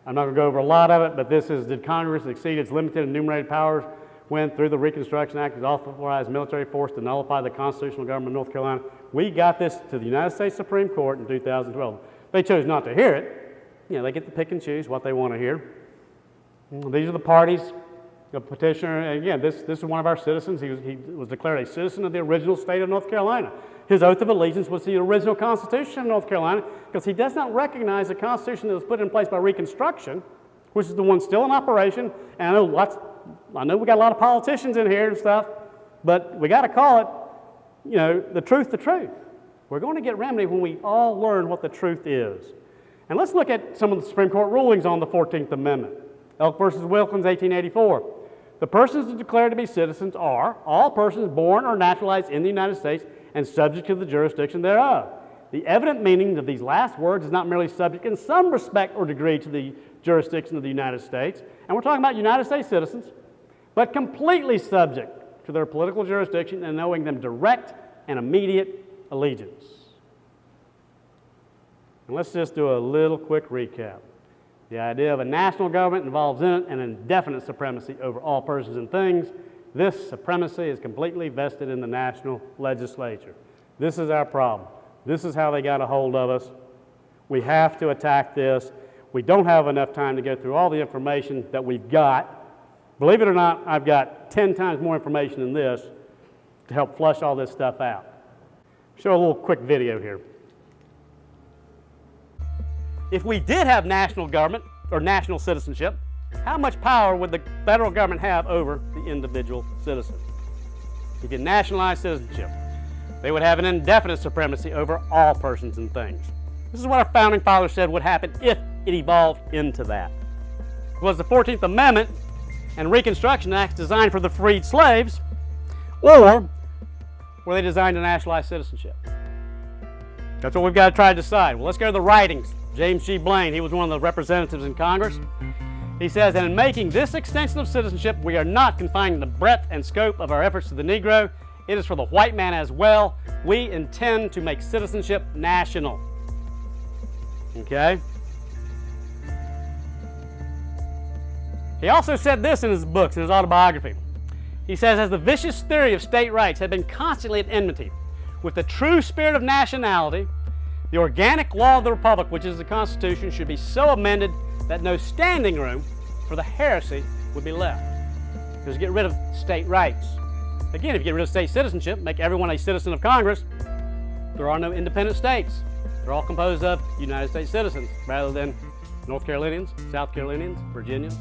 I'm not going to go over a lot of it, but this is, did Congress exceed its limited and enumerated powers when, through the Reconstruction Act, it authorized military force to nullify the constitutional government of North Carolina? We got this to the United States Supreme Court in 2012. They chose not to hear it. You know, they get to pick and choose what they want to hear. These are the parties. The petitioner, and again, this is one of our citizens. He was declared a citizen of the original state of North Carolina. His oath of allegiance was the original Constitution of North Carolina, because he does not recognize the Constitution that was put in place by Reconstruction, which is the one still in operation. And I know we got a lot of politicians in here and stuff, but we got to call it, you know, the truth. We're going to get remedy when we all learn what the truth is. And let's look at some of the Supreme Court rulings on the 14th Amendment. Elk versus Wilkins, 1884. The persons declared to be citizens are all persons born or naturalized in the United States and subject to the jurisdiction thereof. The evident meaning of these last words is not merely subject in some respect or degree to the jurisdiction of the United States, and we're talking about United States citizens, but completely subject to their political jurisdiction and owing them direct and immediate allegiance. And let's just do a little quick recap. The idea of a national government involves in it an indefinite supremacy over all persons and things. This supremacy is completely vested in the national legislature. This is our problem. This is how they got a hold of us. We have to attack this. We don't have enough time to go through all the information that we've got. Believe it or not, I've got 10 times more information than this to help flush all this stuff out. Show a little quick video here. If we did have national government or national citizenship, how much power would the federal government have over the individual citizen? You can nationalize citizenship. They would have an indefinite supremacy over all persons and things. This is what our founding fathers said would happen if it evolved into that. Was the 14th Amendment and Reconstruction Acts designed for the freed slaves, or were they designed to nationalize citizenship? That's what we've got to try to decide. Well, let's go to the writings. James G. Blaine, he was one of the representatives in Congress. He says, and in making this extension of citizenship, we are not confining the breadth and scope of our efforts to the Negro. It is for the white man as well. We intend to make citizenship national. Okay? He also said this in his books, in his autobiography. He says, as the vicious theory of state rights had been constantly at enmity with the true spirit of nationality, the organic law of the Republic, which is the Constitution, should be so amended that no standing room for the heresy would be left. Because get rid of state rights. Again, if you get rid of state citizenship, make everyone a citizen of Congress, there are no independent states. They're all composed of United States citizens rather than North Carolinians, South Carolinians, Virginians.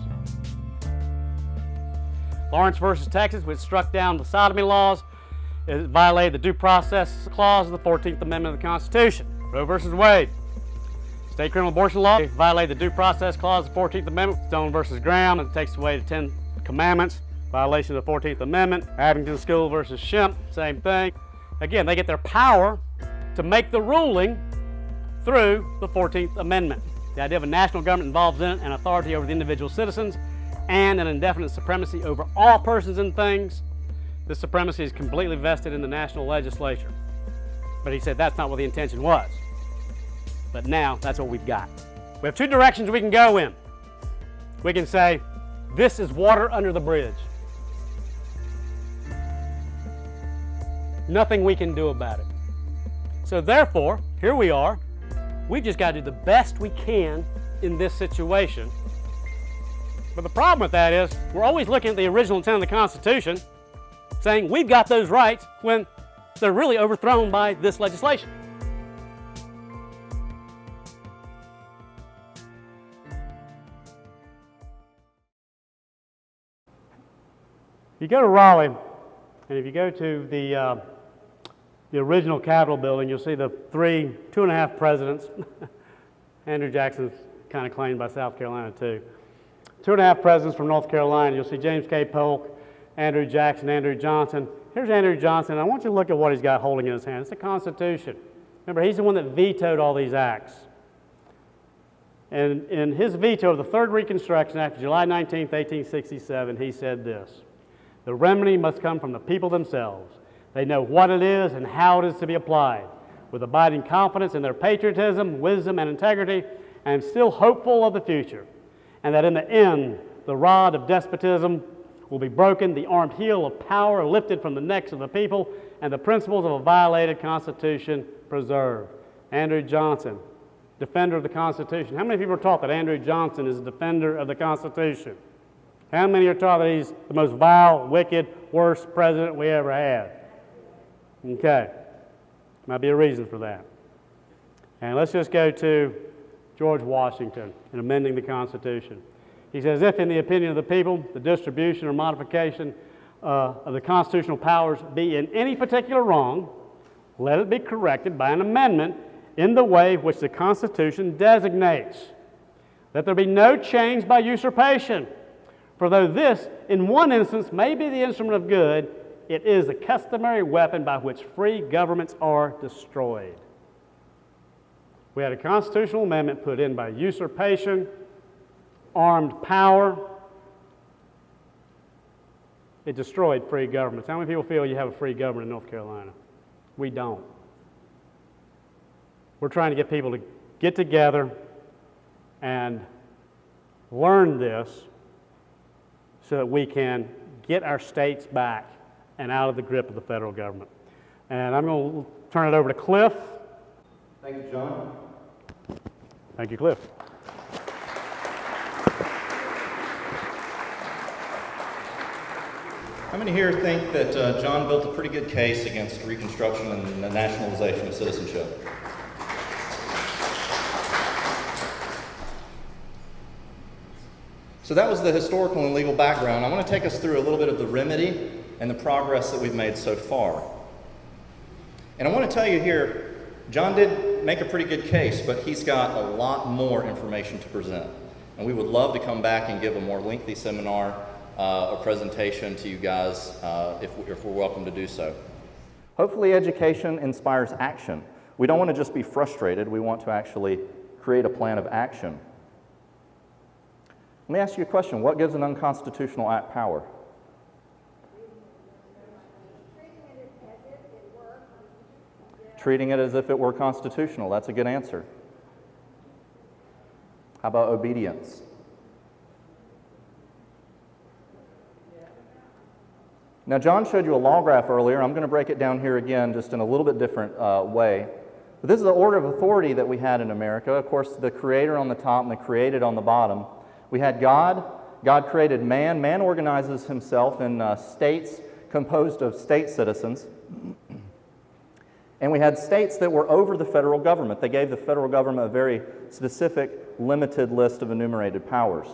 Lawrence versus Texas, which struck down the sodomy laws, it violated the due process clause of the 14th Amendment of the Constitution. Roe versus Wade. State criminal abortion law violated the due process clause of the 14th Amendment. Stone versus Graham, it takes away the 10 Commandments, violation of the 14th Amendment. Abington School versus Shemp, same thing. Again, they get their power to make the ruling through the 14th Amendment. The idea of a national government involves in it an authority over the individual citizens and an indefinite supremacy over all persons and things. This supremacy is completely vested in the national legislature. But he said that's not what the intention was. But now, that's what we've got. We have two directions we can go in. We can say, this is water under the bridge. Nothing we can do about it. So therefore, here we are. We've just got to do the best we can in this situation. But the problem with that is, we're always looking at the original intent of the Constitution, saying we've got those rights when they're really overthrown by this legislation. You go to Raleigh, and if you go to the original Capitol building, you'll see the two and a half presidents. Andrew Jackson's kind of claimed by South Carolina too. 2.5 presidents from North Carolina. You'll see James K. Polk, Andrew Jackson, Andrew Johnson. Here's Andrew Johnson. I want you to look at what he's got holding in his hand. It's the Constitution. Remember, he's the one that vetoed all these acts. And in his veto of the Third Reconstruction Act, July 19, 1867, he said this: "The remedy must come from the people themselves. They know what it is and how it is to be applied, with abiding confidence in their patriotism, wisdom, and integrity, and still hopeful of the future. And that in the end, the rod of despotism will be broken, the armed heel of power lifted from the necks of the people, and the principles of a violated Constitution preserved." Andrew Johnson, defender of the Constitution. How many people are taught that Andrew Johnson is a defender of the Constitution? How many are taught that he's the most vile, wicked, worst president we ever had? Okay. Might be a reason for that. And let's just go to George Washington in amending the Constitution. He says, "If in the opinion of the people, the distribution or modification of the constitutional powers be in any particular wrong, let it be corrected by an amendment in the way which the Constitution designates. Let there be no change by usurpation. For though this, in one instance, may be the instrument of good, it is the customary weapon by which free governments are destroyed." We had a constitutional amendment put in by usurpation, armed power. It destroyed free governments. How many people feel you have a free government in North Carolina? We don't. We're trying to get people to get together and learn this so that we can get our states back and out of the grip of the federal government. And I'm going to turn it over to Cliff. Thank you, John. Thank you, Cliff. How many here think that John built a pretty good case against Reconstruction and the nationalization of citizenship? So that was the historical and legal background. I want to take us through a little bit of the remedy and the progress that we've made so far. And I want to tell you here, John did make a pretty good case, but he's got a lot more information to present. And we would love to come back and give a more lengthy seminar or presentation to you guys if we're welcome to do so. Hopefully education inspires action. We don't want to just be frustrated. We want to actually create a plan of action. Let me ask you a question. What gives an unconstitutional act power? Treating it as if it were constitutional. That's a good answer. How about obedience? Now, John showed you a law graph earlier. I'm going to break it down here again just in a little bit different way. But this is the order of authority that we had in America. Of course, the creator on the top and the created on the bottom. We had God. God created man. Man organizes himself in states composed of state citizens. And we had states that were over the federal government. They gave the federal government a very specific, limited list of enumerated powers.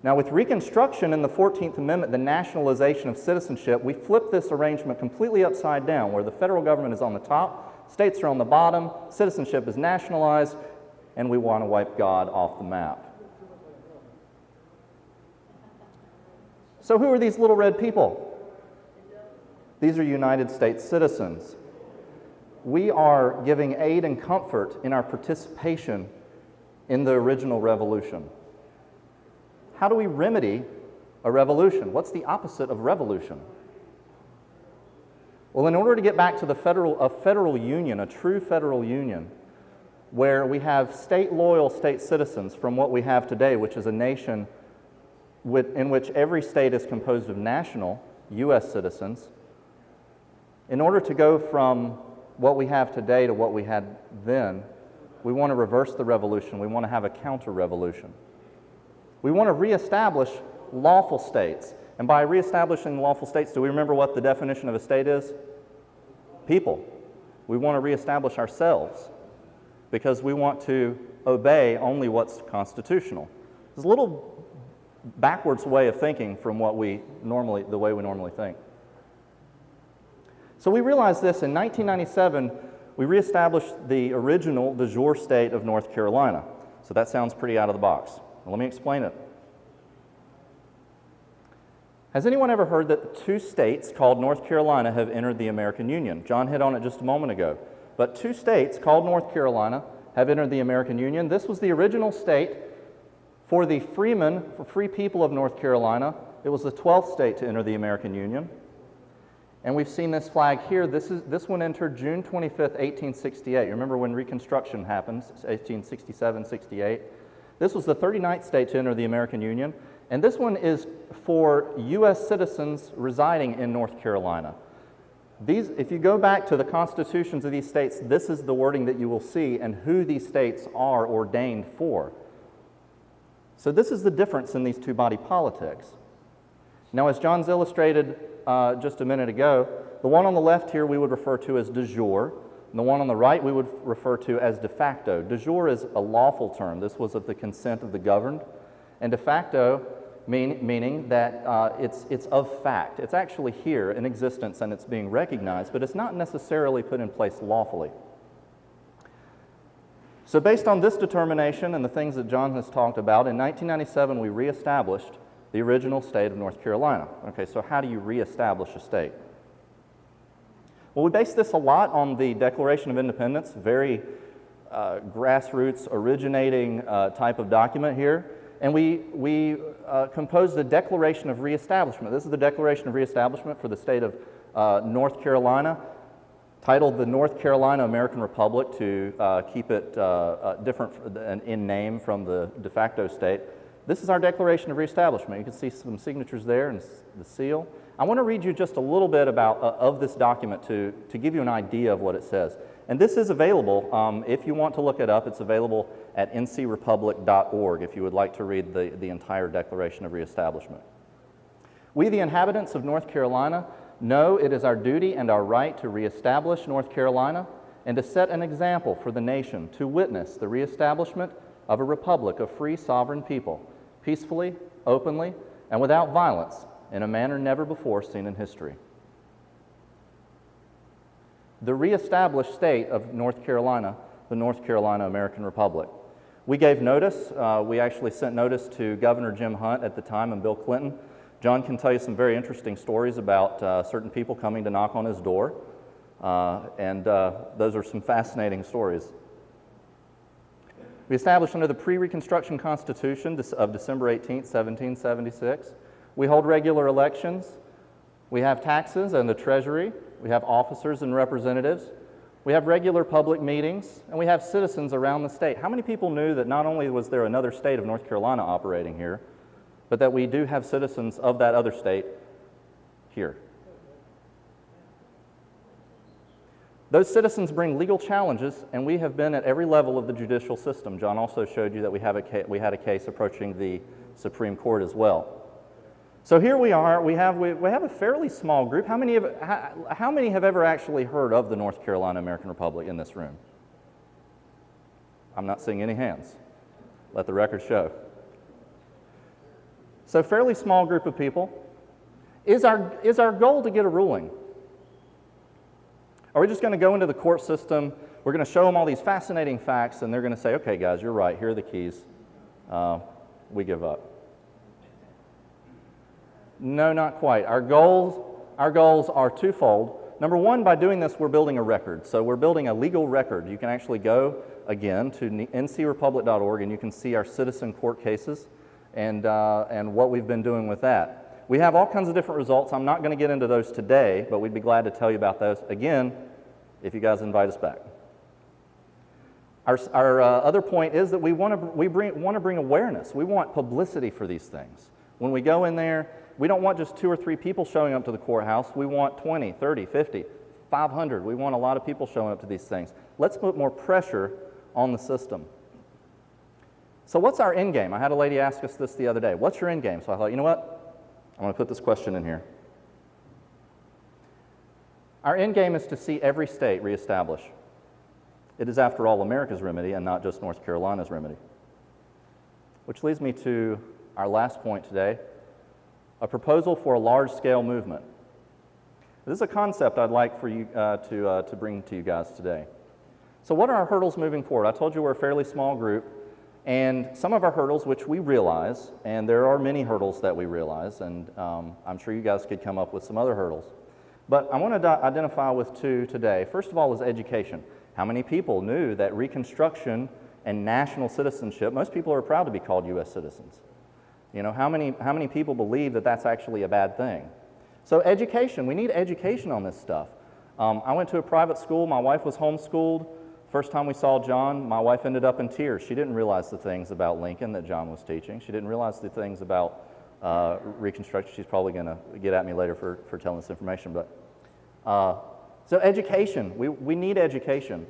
Now, with Reconstruction and the 14th Amendment, the nationalization of citizenship, we flipped this arrangement completely upside down, where the federal government is on the top, states are on the bottom, citizenship is nationalized, and we want to wipe God off the map. So who are these little red people? These are United States citizens. We are giving aid and comfort in our participation in the original revolution. How do we remedy a revolution? What's the opposite of revolution? Well, in order to get back to a federal union, a true federal union, where we have loyal state citizens from what we have today, which is a nation in which every state is composed of national U.S. citizens, in order to go from what we have today to what we had then, we want to reverse the revolution. We want to have a counter-revolution. We want to reestablish lawful states. And by reestablishing lawful states, do we remember what the definition of a state is? People. We want to reestablish ourselves because we want to obey only what's constitutional. It's a little backwards way of thinking from the way we normally think. So we realized this in 1997, we reestablished the original de jure state of North Carolina. So that sounds pretty out of the box. Well, let me explain it. Has anyone ever heard that 2 states called North Carolina have entered the American Union? John hit on it just a moment ago. But 2 states called North Carolina have entered the American Union. This was the original state for the freemen, for free people of North Carolina. It was the 12th state to enter the American Union. And we've seen this flag here. This one entered June 25th, 1868. You remember when Reconstruction happened, 1867, 68? This was the 39th state to enter the American Union. And this one is for U.S. citizens residing in North Carolina. If you go back to the constitutions of these states, this is the wording that you will see and who these states are ordained for. So this is the difference in these two-body politics. Now, as John's illustrated just a minute ago, the one on the left here we would refer to as de jure, and the one on the right we would refer to as de facto. De jure is a lawful term. This was of the consent of the governed. And de facto meaning that it's of fact. It's actually here in existence and it's being recognized, but it's not necessarily put in place lawfully. So based on this determination and the things that John has talked about, in 1997 we reestablished the original state of North Carolina. Okay, so how do you reestablish a state? Well, we base this a lot on the Declaration of Independence, very grassroots originating type of document here. And we composed a Declaration of Reestablishment. This is the Declaration of Reestablishment for the state of North Carolina, titled the North Carolina American Republic to keep it different in name from the de facto state. This is our Declaration of Reestablishment. You can see some signatures there and the seal. I want to read you just a little bit of this document to give you an idea of what it says. And this is available, if you want to look it up, it's available at ncrepublic.org if you would like to read the entire Declaration of Reestablishment. We, the inhabitants of North Carolina, know it is our duty and our right to reestablish North Carolina and to set an example for the nation to witness the reestablishment of a republic of free sovereign people, peacefully, openly, and without violence, in a manner never before seen in history. The reestablished state of North Carolina, the North Carolina American Republic. We gave notice. We actually sent notice to Governor Jim Hunt at the time and Bill Clinton. John can tell you some very interesting stories about certain people coming to knock on his door, and those are some fascinating stories. We established under the pre-Reconstruction Constitution of December 18, 1776. We hold regular elections. We have taxes and the Treasury. We have officers and representatives. We have regular public meetings, and we have citizens around the state. How many people knew that not only was there another state of North Carolina operating here, but that we do have citizens of that other state here? Those citizens bring legal challenges, and we have been at every level of the judicial system. John also showed you that we had a case approaching the Supreme Court as well. So here we are. We have a fairly small group. How many have ever actually heard of the North Carolina American Republic in this room? I'm not seeing any hands. Let the record show. So fairly small group of people. Is our goal to get a ruling? Are we just going to go into the court system, we're going to show them all these fascinating facts, and they're going to say, okay, guys, you're right, here are the keys, we give up? No, not quite. Our goals are twofold. Number one, by doing this, we're building a record. So we're building a legal record. You can actually go, again, to ncrepublic.org, and you can see our citizen court cases and what we've been doing with that. We have all kinds of different results. I'm not going to get into those today, but we'd be glad to tell you about those again if you guys invite us back. Our other point is that we want to bring awareness. We want publicity for these things. When we go in there, we don't want just 2 or 3 people showing up to the courthouse. We want 20, 30, 50, 500. We want a lot of people showing up to these things. Let's put more pressure on the system. So what's our end game? I had a lady ask us this the other day. What's your end game? So I thought, you know what? I'm going to put this question in here. Our end game is to see every state reestablish. It is, after all, America's remedy and not just North Carolina's remedy. Which leads me to our last point today, a proposal for a large-scale movement. This is a concept I'd like for you to bring to you guys today. So what are our hurdles moving forward? I told you we're a fairly small group, and some of our hurdles, which we realize, and there are many hurdles that we realize, and I'm sure you guys could come up with some other hurdles. But I want to identify with 2 today. First of all is education. How many people knew that Reconstruction and national citizenship, most people are proud to be called U.S. citizens. You know, how many people believe that that's actually a bad thing? So education, we need education on this stuff. I went to a private school, my wife was homeschooled. First time we saw John, my wife ended up in tears. She didn't realize the things about Lincoln that John was teaching. She didn't realize the things about Reconstruction. She's probably going to get at me later for telling this information. But so education, we need education.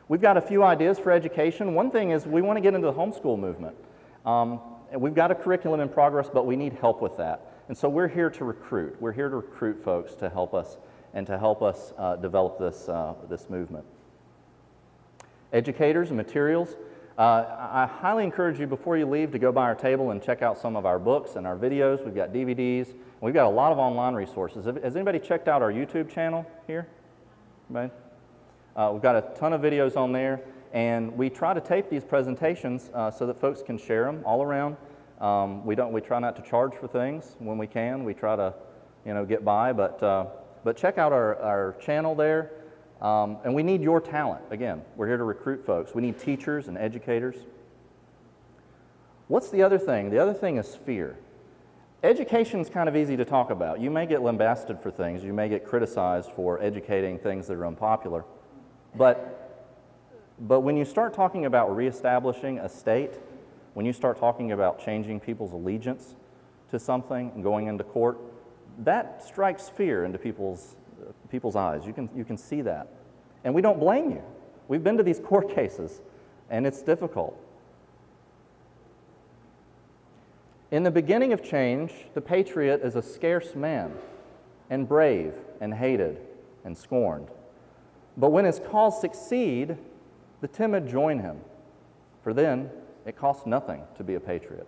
We've got a few ideas for education. One thing is we want to get into the homeschool movement. And we've got a curriculum in progress, but we need help with that. And so we're here to recruit. We're here to recruit folks to help us and to help us develop this movement. Educators and materials. I highly encourage you before you leave to go by our table and check out some of our books and our videos. We've got DVDs. We've got a lot of online resources. Has anybody checked out our YouTube channel here? Anybody? We've got a ton of videos on there, and we try to tape these presentations so that folks can share them all around. We try not to charge for things when we can. We try to, get by, but check out our channel there. And we need your talent. Again, we're here to recruit folks. We need teachers and educators. What's the other thing? The other thing is fear. Education is kind of easy to talk about. You may get lambasted for things. You may get criticized for educating things that are unpopular. But when you start talking about reestablishing a state, when you start talking about changing people's allegiance to something and going into court, that strikes fear into people's eyes. You can see that. And we don't blame you. We've been to these court cases, and it's difficult. In the beginning of change, the patriot is a scarce man, and brave, and hated, and scorned. But when his cause succeed, the timid join him, for then it costs nothing to be a patriot.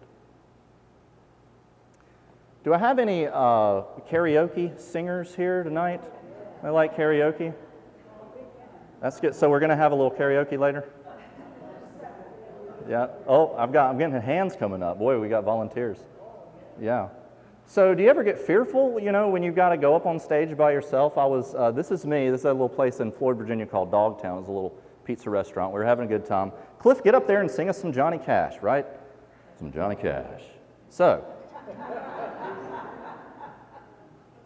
Do I have any karaoke singers here tonight? I like karaoke. That's good. So we're going to have a little karaoke later? Yeah. Oh, I'm getting hands coming up. Boy, we got volunteers. Yeah. So do you ever get fearful, when you've got to go up on stage by yourself? This is me. This is a little place in Floyd, Virginia called Dogtown. It's a little pizza restaurant. We were having a good time. Cliff, get up there and sing us some Johnny Cash, right? Some Johnny Cash. So,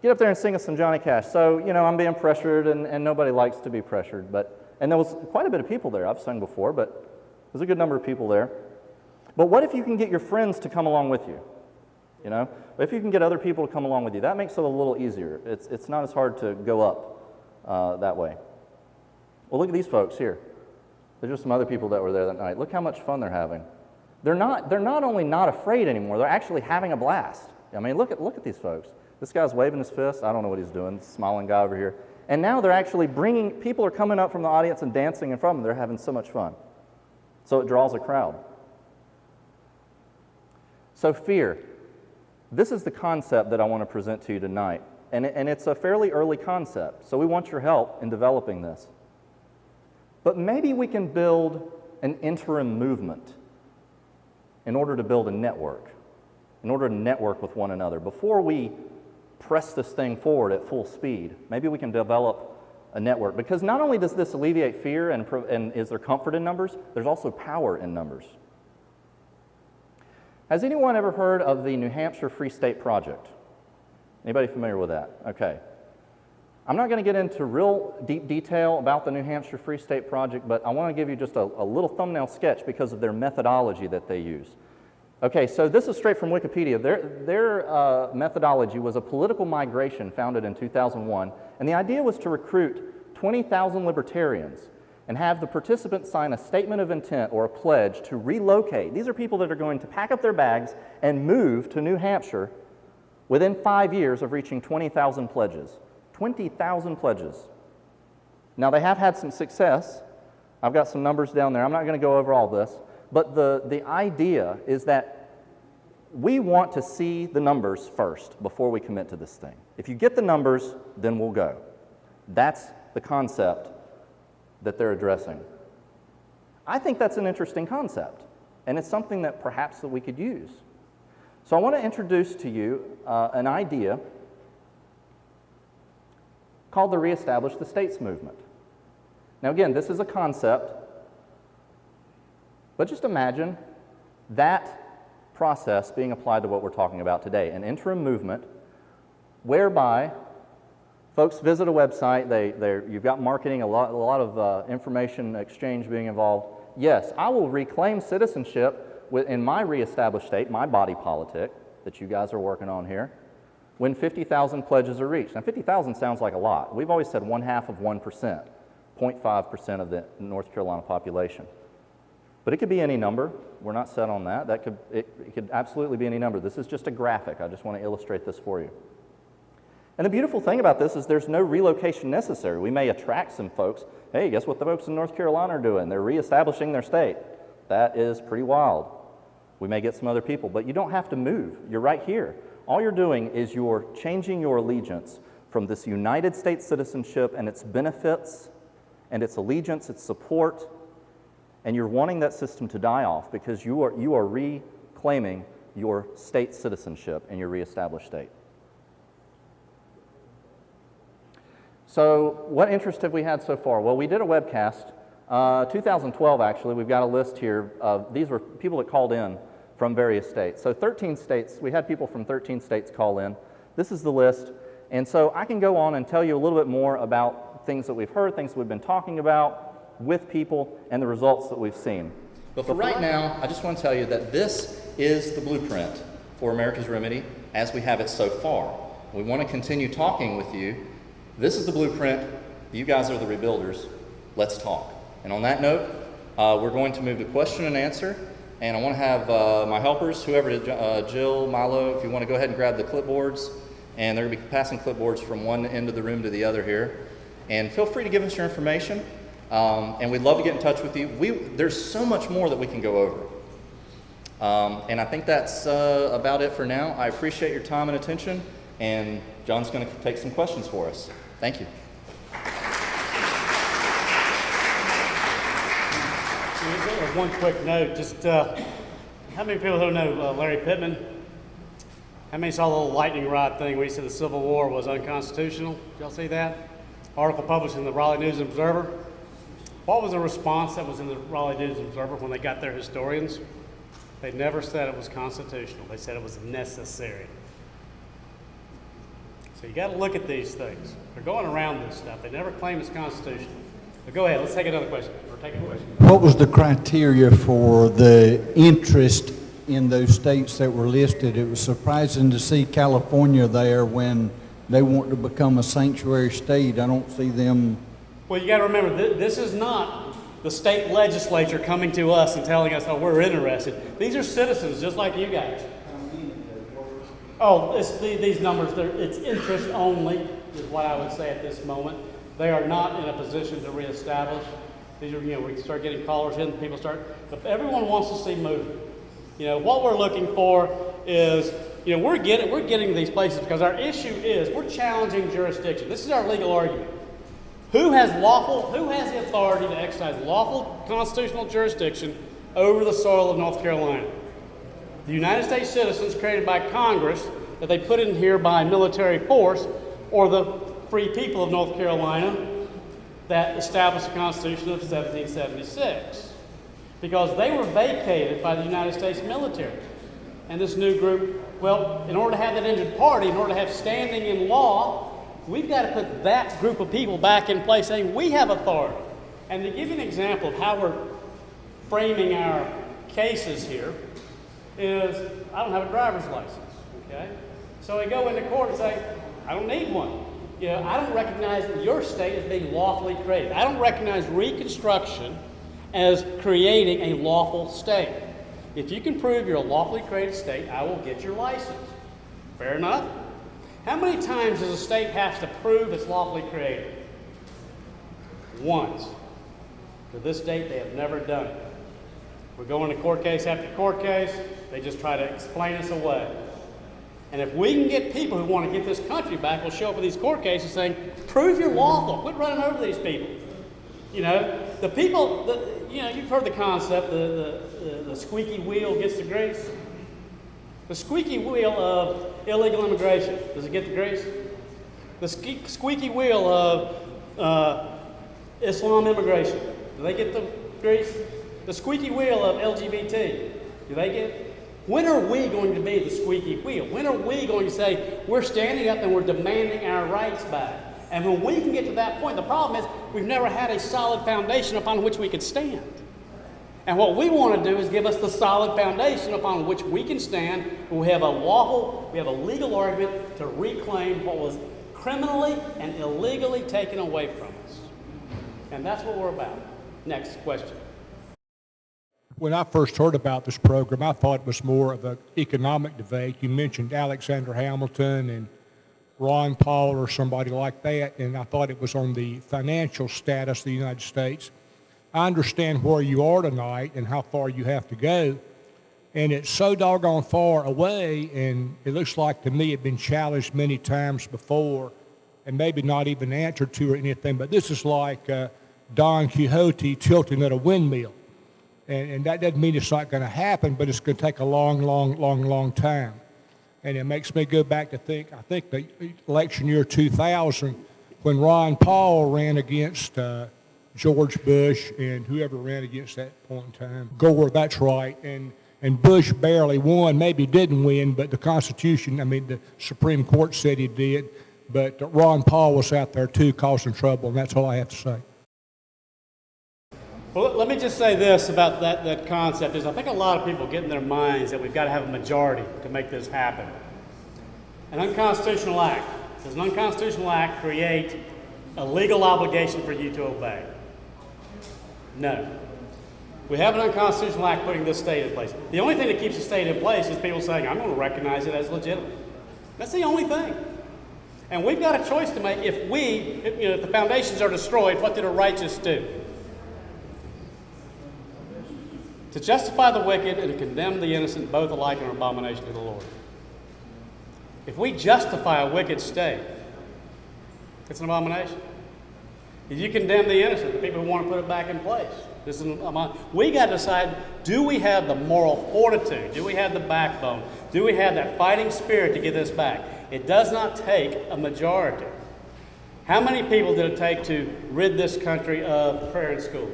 get up there and sing us some Johnny Cash. So, I'm being pressured, and nobody likes to be pressured. And there was quite a bit of people there. I've sung before, but there's a good number of people there. But what if you can get your friends to come along with you? If you can get other people to come along with you, that makes it a little easier. It's not as hard to go up that way. Well, look at these folks here. There's just some other people that were there that night. Look how much fun they're having. They're not only not afraid anymore, they're actually having a blast. I mean, look at these folks. This guy's waving his fist. I don't know what he's doing. Smiling guy over here. And now they're actually people are coming up from the audience and dancing in front of them. They're having so much fun. So it draws a crowd. So fear. This is the concept that I want to present to you tonight. And it's a fairly early concept. So we want your help in developing this. But maybe we can build an interim movement in order to build a network, in order to network with one another. Before we press this thing forward at full speed, maybe we can develop a network. Because not only does this alleviate fear and is there comfort in numbers, there's also power in numbers. Has anyone ever heard of the New Hampshire Free State Project? Anybody familiar with that? Okay. I'm not going to get into real deep detail about the New Hampshire Free State Project, but I want to give you just a little thumbnail sketch because of their methodology that they use. Okay, so this is straight from Wikipedia. Their methodology was a political migration founded in 2001, and the idea was to recruit 20,000 libertarians and have the participants sign a statement of intent or a pledge to relocate. These are people that are going to pack up their bags and move to New Hampshire within 5 years of reaching 20,000 pledges. 20,000 pledges. Now, they have had some success. I've got some numbers down there. I'm not going to go over all this. But the idea is that we want to see the numbers first before we commit to this thing. If you get the numbers, then we'll go. That's the concept that they're addressing. I think that's an interesting concept, and it's something that perhaps that we could use. So I want to introduce to you an idea called the Reestablish the States movement. Now again, this is a concept, but just imagine that process being applied to what we're talking about today, an interim movement whereby folks visit a website, you've got marketing, a lot of information exchange being involved. Yes, I will reclaim citizenship in my reestablished state, my body politic that you guys are working on here, when 50,000 pledges are reached. Now 50,000 sounds like a lot. We've always said 1/2 of 1%, 0.5% of the North Carolina population. But it could be any number. We're not set on that. It could absolutely be any number. This is just a graphic. I just want to illustrate this for you. And the beautiful thing about this is there's no relocation necessary. We may attract some folks. Hey, guess what the folks in North Carolina are doing? They're reestablishing their state. That is pretty wild. We may get some other people, but you don't have to move. You're right here. All you're doing is you're changing your allegiance from this United States citizenship and its benefits and its allegiance, its support, and you're wanting that system to die off because you are reclaiming your state citizenship in your reestablished state. So what interest have we had so far? Well, we did a webcast, 2012 actually. We've got a list here of, these were people that called in from various states. So 13 states, we had people from 13 states call in. This is the list. And so I can go on and tell you a little bit more about things that we've heard, things that we've been talking about with people, and the results that we've seen. But for right now, I just want to tell you that this is the blueprint for America's Remedy as we have it so far. We want to continue talking with you. This is the blueprint. You guys are the rebuilders. Let's talk. And on that note, we're going to move to question and answer. And I want to have my helpers, whoever, Jill, Milo, if you want to go ahead and grab the clipboards. And they're going to be passing clipboards from one end of the room to the other here. And feel free to give us your information. And we'd love to get in touch with you. There's so much more that we can go over. And I think that's about it for now. I appreciate your time and attention. And John's going to take some questions for us. Thank you. One quick note, just how many people who know Larry Pittman? How many saw the little lightning rod thing where he said the Civil War was unconstitutional? Did y'all see that? Article published in the Raleigh News and Observer. What was the response that was in the Raleigh News and Observer when they got their historians? They never said it was constitutional. They said it was necessary. So you got to look at these things. They're going around this stuff. They never claim it's constitutional. But go ahead. Let's take another question. What was the criteria for the interest in those states that were listed? It was surprising to see California there when they want to become a sanctuary state. I don't see them. Well, you got to remember, this is not the state legislature coming to us and telling us, oh, we're interested. These are citizens just like you guys. Oh, these numbers, it's interest only is what I would say at this moment. They are not in a position to reestablish. These are, we start getting callers in, people start, but everyone wants to see movement. What we're looking for is, we're getting these places because our issue is we're challenging jurisdiction. This is our legal argument. Who has the authority to exercise lawful constitutional jurisdiction over the soil of North Carolina? The United States citizens created by Congress that they put in here by military force, or the free people of North Carolina that established the Constitution of 1776, because they were vacated by the United States military. and this new group, well, in order to have that injured party, in order to have standing in law, we've got to put that group of people back in place saying we have authority. And to give you an example of how we're framing our cases here is, I don't have a driver's license, okay? So I go into court and say, I don't need one. You know, I don't recognize your state as being lawfully created. I don't recognize Reconstruction as creating a lawful state. If you can prove you're a lawfully created state, I will get your license. Fair enough? How many times does a state have to prove it's lawfully created? Once. To this date, they have never done it. We're going to court case after court case. They just try to explain us away. And if we can get people who want to get this country back, will show up with these court cases saying, prove you're lawful. Quit running over these people. You know, the people, you know, you've heard the concept, the squeaky wheel gets the grease. The squeaky wheel of illegal immigration, does it get the grease? The squeaky wheel of Islam immigration, do they get the grease? The squeaky wheel of LGBT, do they get? When are we going to be the squeaky wheel? When are we going to say, we're standing up and we're demanding our rights back? And when we can get to that point, the problem is we've never had a solid foundation upon which we could stand. And what we want to do is give us the solid foundation upon which we can stand, and we have a legal argument to reclaim what was criminally and illegally taken away from us. And that's what we're about. Next question. When I first heard about this program, I thought it was more of an economic debate. You mentioned Alexander Hamilton and Ron Paul or somebody like that, and I thought it was on the financial status of the United States. I understand where you are tonight and how far you have to go, and it's so doggone far away, and it looks like to me it's been challenged many times before and maybe not even answered to or anything, but this is like Don Quixote tilting at a windmill. And that doesn't mean it's not going to happen, but it's going to take a long time. And it makes me go back to think, I think the election year 2000, when Ron Paul ran against George Bush and whoever ran against that point in time, Gore, that's right, and Bush barely won, maybe didn't win, but the Constitution, I mean, the Supreme Court said he did, but Ron Paul was out there too causing trouble, and that's all I have to say. Well, let me just say this about that concept is I think a lot of people get in their minds that we've got to have a majority to make this happen. An unconstitutional act. Does an unconstitutional act create a legal obligation for you to obey? No. We have an unconstitutional act putting this state in place. The only thing that keeps the state in place is people saying, I'm going to recognize it as legitimate. That's the only thing. And we've got a choice to make. If the foundations are destroyed, what did a righteous do? To justify the wicked and to condemn the innocent, both alike are an abomination to the Lord. If we justify a wicked state, it's an abomination. If you condemn the innocent, the people who want to put it back in place, this is an abomination. We got to decide, do we have the moral fortitude? Do we have the backbone? Do we have that fighting spirit to get this back? It does not take a majority. How many people did it take to rid this country of prayer in school?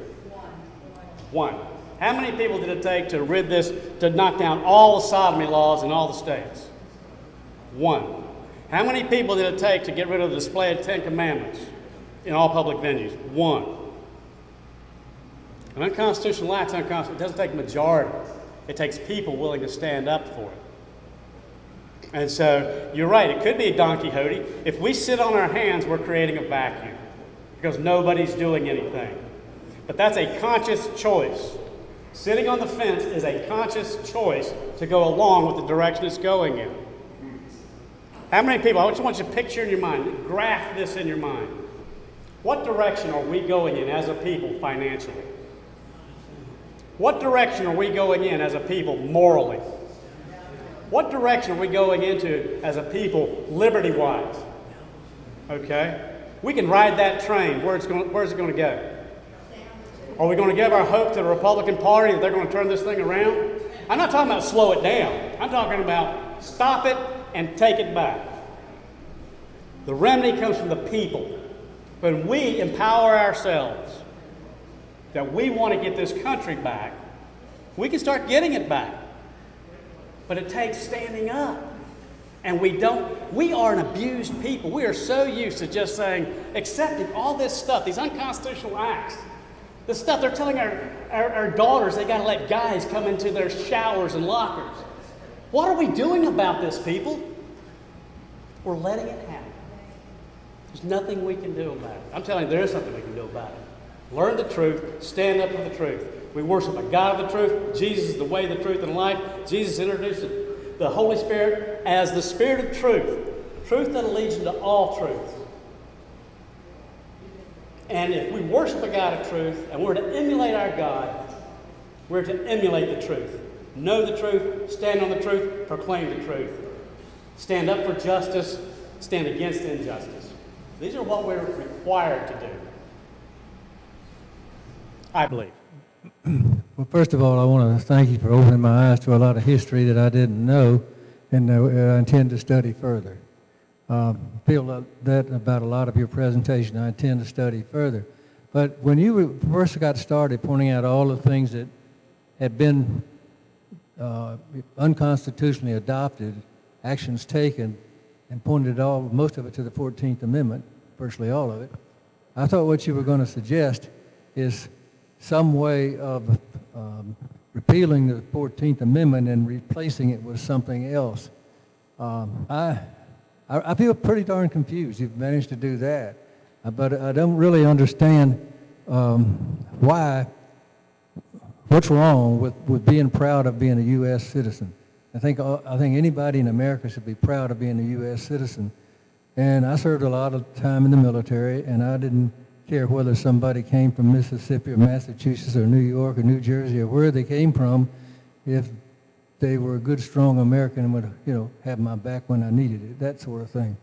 One. How many people did it take to to knock down all the sodomy laws in all the states? One. How many people did it take to get rid of the display of 10 Commandments in all public venues? One. An unconstitutional act is unconstitutional. It doesn't take a majority. It takes people willing to stand up for it. And so, you're right, it could be a Don Quixote. If we sit on our hands, we're creating a vacuum because nobody's doing anything. But that's a conscious choice. Sitting on the fence is a conscious choice to go along with the direction it's going in. How many people, I just want you to picture in your mind, graph this in your mind. What direction are we going in as a people financially? What direction are we going in as a people morally? What direction are we going into as a people liberty-wise? Okay? We can ride that train. Where's it going to go? Are we going to give our hope to the Republican Party that they're going to turn this thing around? I'm not talking about slow it down. I'm talking about stop it and take it back. The remedy comes from the people. When we empower ourselves that we want to get this country back, we can start getting it back. But it takes standing up. And we are an abused people. We are so used to just saying, accepting all this stuff, these unconstitutional acts. The stuff they're telling our daughters they got to let guys come into their showers and lockers. What are we doing about this, people? We're letting it happen. There's nothing we can do about it. I'm telling you, there is something we can do about it. Learn the truth, stand up for the truth. We worship a God of the truth. Jesus is the way, the truth, and life. Jesus introduced the Holy Spirit as the Spirit of truth. Truth that leads into all truth. And if we worship a God of truth and we're to emulate our God, we're to emulate the truth. Know the truth, stand on the truth, proclaim the truth. Stand up for justice, stand against injustice. These are what we're required to do. I believe. Well, first of all, I want to thank you for opening my eyes to a lot of history that I didn't know, and I intend to study further. Feel that about a lot of your presentation. I intend to study further. But when you first got started pointing out all the things that had been unconstitutionally adopted, actions taken, and pointed most of it to the 14th Amendment, virtually all of it, I thought what you were going to suggest is some way of repealing the 14th Amendment and replacing it with something else. I feel pretty darn confused. You've managed to do that. But I don't really understand what's wrong with being proud of being a U.S. citizen. I think anybody in America should be proud of being a U.S. citizen. And I served a lot of time in the military, and I didn't care whether somebody came from Mississippi or Massachusetts or New York or New Jersey or where they came from, if they were a good, strong American and would, have my back when I needed it, that sort of thing.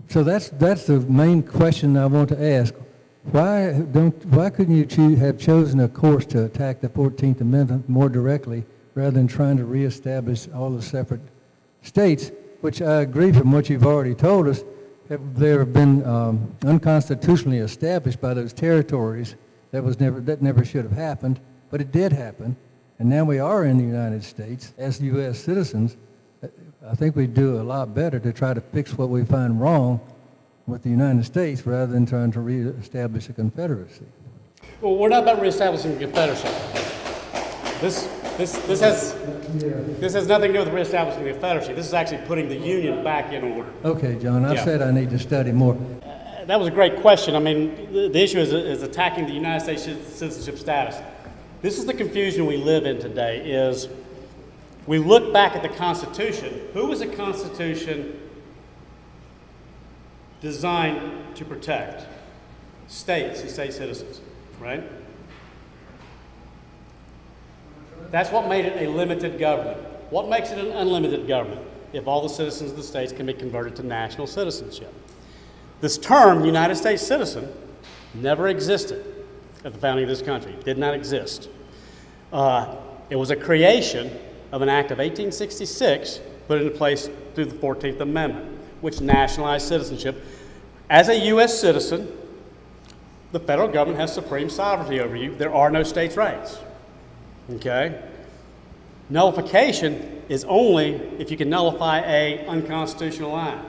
So that's the main question I want to ask. Why couldn't you have chosen a course to attack the 14th Amendment more directly rather than trying to reestablish all the separate states, which I agree from what you've already told us, have been unconstitutionally established by those territories. That never should have happened, but it did happen, and now we are in the United States as U.S. citizens. I think we'd do a lot better to try to fix what we find wrong with the United States rather than trying to reestablish a confederacy. Well, we're not about reestablishing the Confederacy. This has nothing to do with reestablishing the Confederacy. This is actually putting the Union back in order. Okay, John, I Yeah. said I need to study more. That was a great question. I mean, the issue is attacking the United States citizenship status. This is the confusion we live in today, is we look back at the Constitution. Who was the Constitution designed to protect? States and state citizens, right? That's what made it a limited government. What makes it an unlimited government? If all the citizens of the states can be converted to national citizenship. This term, United States citizen, never existed at the founding of this country. It did not exist. It was a creation of an act of 1866 put into place through the 14th Amendment, which nationalized citizenship. As a U.S. citizen, the federal government has supreme sovereignty over you. There are no states' rights. Okay? Nullification is only if you can nullify a unconstitutional act.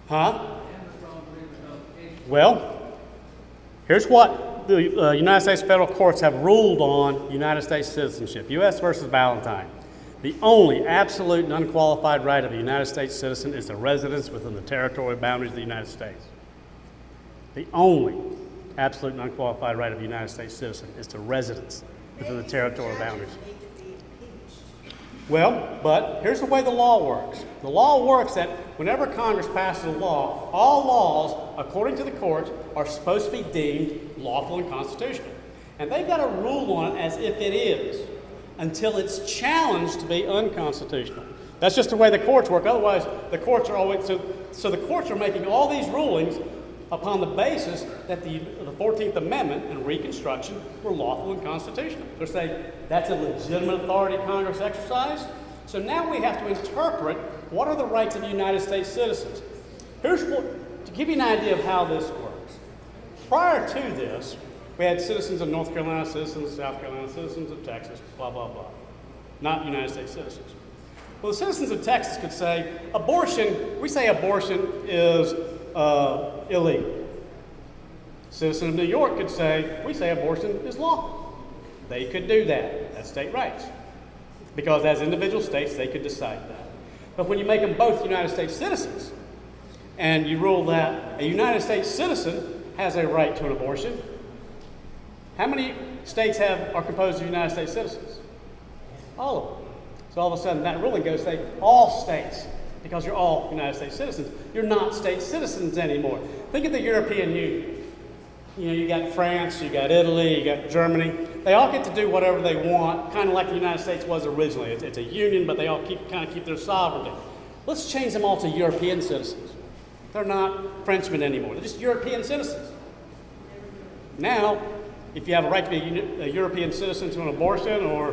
Huh? Well, here's what the United States federal courts have ruled on United States citizenship. U.S. versus Ballantyne. The only absolute and unqualified right of a United States citizen is the residence within the territorial boundaries of the United States. The only absolute and unqualified right of a United States citizen is to residence within the territorial boundaries. Well, but here's the way the law works. The law works that whenever Congress passes a law, all laws, according to the courts, are supposed to be deemed lawful and constitutional. And they've got a rule on it as if it is, until it's challenged to be unconstitutional. That's just the way the courts work. Otherwise, the courts are always, so the courts are making all these rulings upon the basis that the 14th Amendment and Reconstruction were lawful and constitutional. They're saying that's a legitimate authority Congress exercised. So now we have to interpret what are the rights of United States citizens. Here's what, to give you an idea of how this works. Prior to this, We had citizens of North Carolina, citizens of South Carolina, citizens of Texas, blah, blah, blah. Not United States citizens. Well, the citizens of Texas could say, we say abortion is illegal. Citizen of New York could say, we say abortion is lawful. They could do that. That's state rights. Because as individual states, they could decide that. But when you make them both United States citizens, and you rule that a United States citizen has a right to an abortion, how many states are composed of United States citizens? All of them. So all of a sudden that ruling goes, say, all states, because you're all United States citizens. You're not state citizens anymore. Think of the European Union. You know, you got France, you got Italy, you got Germany. They all get to do whatever they want, kind of like the United States was originally. It's a union, but they all kind of keep their sovereignty. Let's change them all to European citizens. They're not Frenchmen anymore. They're just European citizens. Now, if you have a right to be a European citizen to an abortion or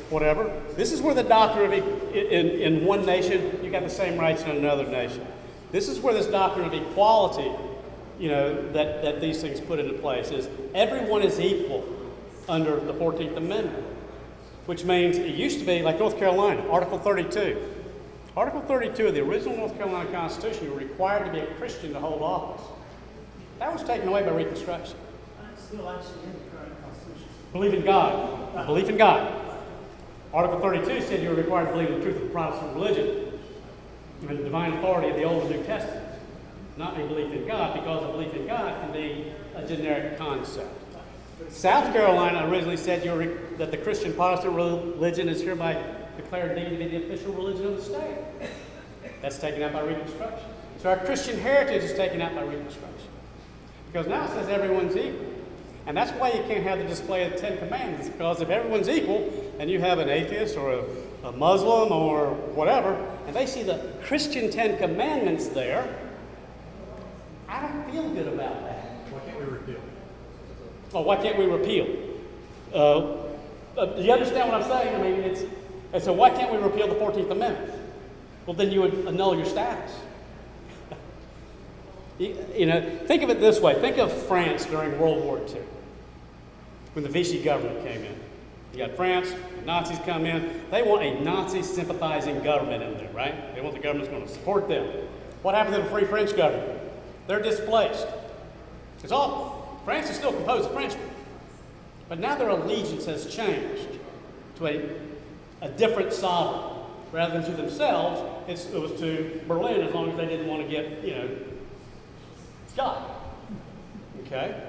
whatever, this is where the doctrine of in one nation, you got the same rights in another nation. This is where this doctrine of equality, you know, that these things put into place is everyone is equal under the 14th Amendment, which means it used to be like North Carolina, Article 32. Article 32 of the original North Carolina Constitution, you were required to be a Christian to hold office. That was taken away by Reconstruction. Still actually in the current Constitution. Believe in God. Belief in God. Article 32 said you were required to believe in the truth of the Protestant religion and the divine authority of the Old and New Testament. Not a belief in God, because a belief in God can be a generic concept. South Carolina originally said that the Christian Protestant religion is hereby declared deemed to be the official religion of the state. That's taken out by Reconstruction. So our Christian heritage is taken out by Reconstruction. Because now it says everyone's equal. And that's why you can't have the display of the Ten Commandments, because if everyone's equal, and you have an atheist or a Muslim or whatever, and they see the Christian Ten Commandments there, I don't feel good about that. Why can't we repeal? Oh, why can't we repeal? Do you understand what I'm saying? I mean, so why can't we repeal the 14th Amendment? Well, then you would annul your status. You know, think of it this way. Think of France during World War II, when the Vichy government came in. You got France, the Nazis come in. They want a Nazi-sympathizing government in there, right? They want the government that's going to support them. What happened to the Free French government? They're displaced. France is still composed of Frenchmen. But now their allegiance has changed to a different sovereign. Rather than to themselves, it was to Berlin, as long as they didn't want to get, you know, shot. Okay?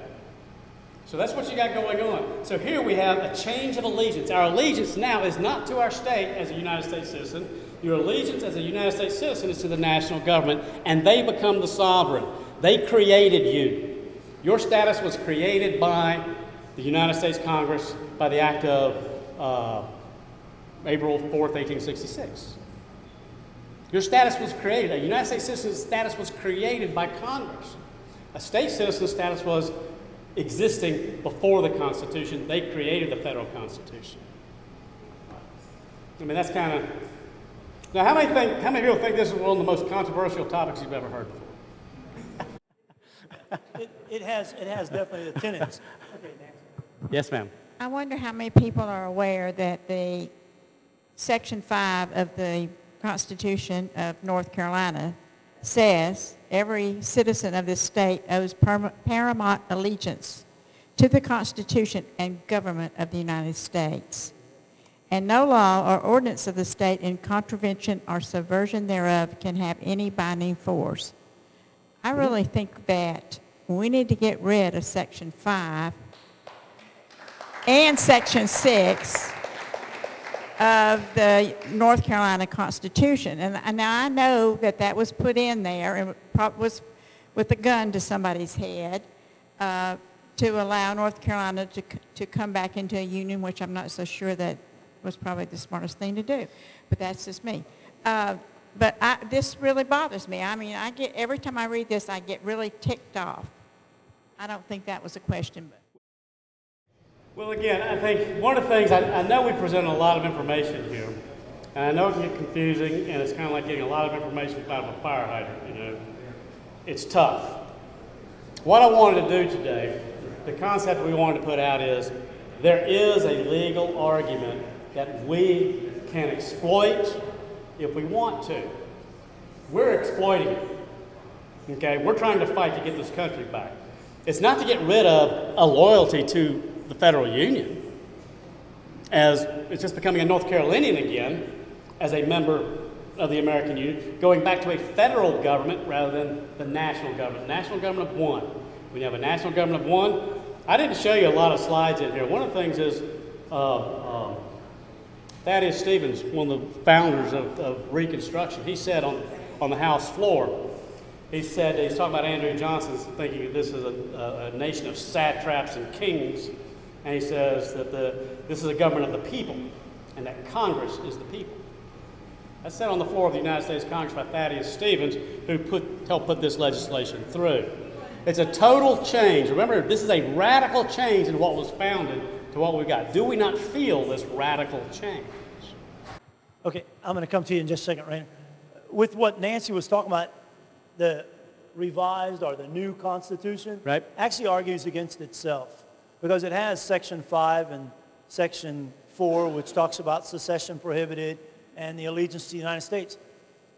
So that's what you got going on. So here we have a change of allegiance. Our allegiance now is not to our state as a United States citizen. Your allegiance as a United States citizen is to the national government, and they become the sovereign. They created you. Your status was created by the United States Congress by the act of April 4th, 1866. Your status was created. A United States citizen's status was created by Congress. A state citizen's status was existing before the Constitution. They created the federal Constitution. I mean, that's kind of... Now, how many people think this is one of the most controversial topics you've ever heard before? It has definitely the tenets. Okay, Nancy. Yes, ma'am. I wonder how many people are aware that the Section 5 of the Constitution of North Carolina says every citizen of this state owes paramount allegiance to the Constitution and government of the United States. And no law or ordinance of the state in contravention or subversion thereof can have any binding force. I really think that we need to get rid of Section 5 and Section 6 of the North Carolina Constitution. And now I know that was put in there and was with a gun to somebody's head to allow North Carolina to come back into a union, which I'm not so sure that was probably the smartest thing to do. But that's just me. But this really bothers me. I mean, every time I read this, I get really ticked off. I don't think that was a question, but. Well, again, I think one of the things, I know we present a lot of information here, and I know it can get confusing, and it's kind of like getting a lot of information out of a fire hydrant, you know. It's tough. What I wanted to do today the concept we wanted to put out is there is a legal argument that we can exploit if we want to. We're exploiting it. Okay, we're trying to fight to get this country back. It's not to get rid of a loyalty to the federal union, as it's just becoming a North Carolinian again, as a member of the American Union, going back to a federal government rather than the national government. National government of one. When you have a national government of one, I didn't show you a lot of slides in here. One of the things is Thaddeus Stevens, one of the founders of Reconstruction, he said on the House floor, he said, he's talking about Andrew Johnson thinking that this is a nation of satraps and kings, and he says that this is a government of the people, and that Congress is the people. That's said on the floor of the United States Congress by Thaddeus Stevens, who helped put this legislation through. It's a total change. Remember, this is a radical change in what was founded to what we've got. Do we not feel this radical change? Okay, I'm going to come to you in just a second, Rainer. With what Nancy was talking about, the revised or the new Constitution Right. actually argues against itself because it has Section 5 and Section 4, which talks about secession prohibited and the allegiance to the United States.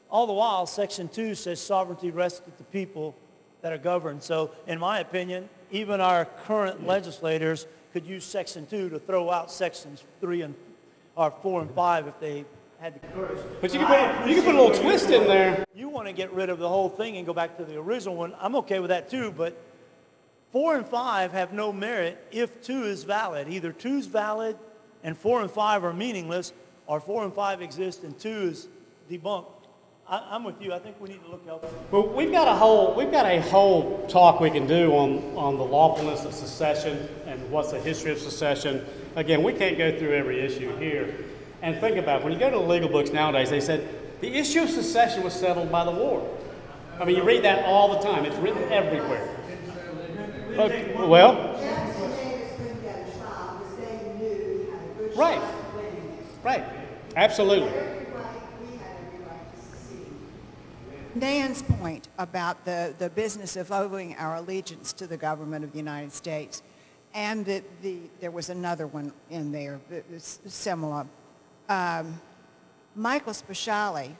All the while, Section 2 says sovereignty rests with the people that are governed. So, in my opinion, even our current legislators could use Section 2 to throw out Sections 4 and 5 if they had the courage. But you can put a little twist in there. You want to get rid of the whole thing and go back to the original one. I'm okay with that too, but 4 and 5 have no merit if 2 is valid. Either 2 is valid and 4 and 5 are meaningless, or 4 and 5 exist and 2 is debunked. I'm with you. I think we need to look elsewhere. Well, we've got a whole talk we can do on the lawfulness of secession and what's the history of secession. Again, we can't go through every issue here. And think about it, when you go to the legal books nowadays, they said the issue of secession was settled by the war. I mean, you read that all the time. It's written everywhere. Okay, well, right, right, absolutely. Dan's point about the business of owing our allegiance to the government of the United States, and that there was another one in there that was similar. Michael Speciale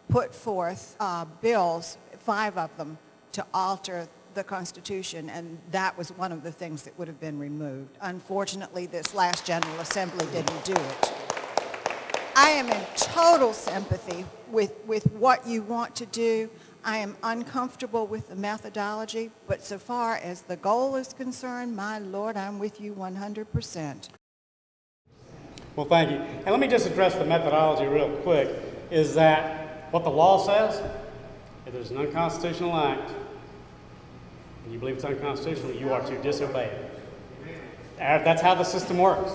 put forth bills, 5 of them, to alter the Constitution, and that was one of the things that would have been removed. Unfortunately, this last General Assembly didn't do it. I am in total sympathy with what you want to do. I am uncomfortable with the methodology, but so far as the goal is concerned, my Lord, I'm with you 100%. Well, thank you. And let me just address the methodology real quick, is that what the law says, if there's an unconstitutional act, and you believe it's unconstitutional, you are to disobey it. That's how the system works.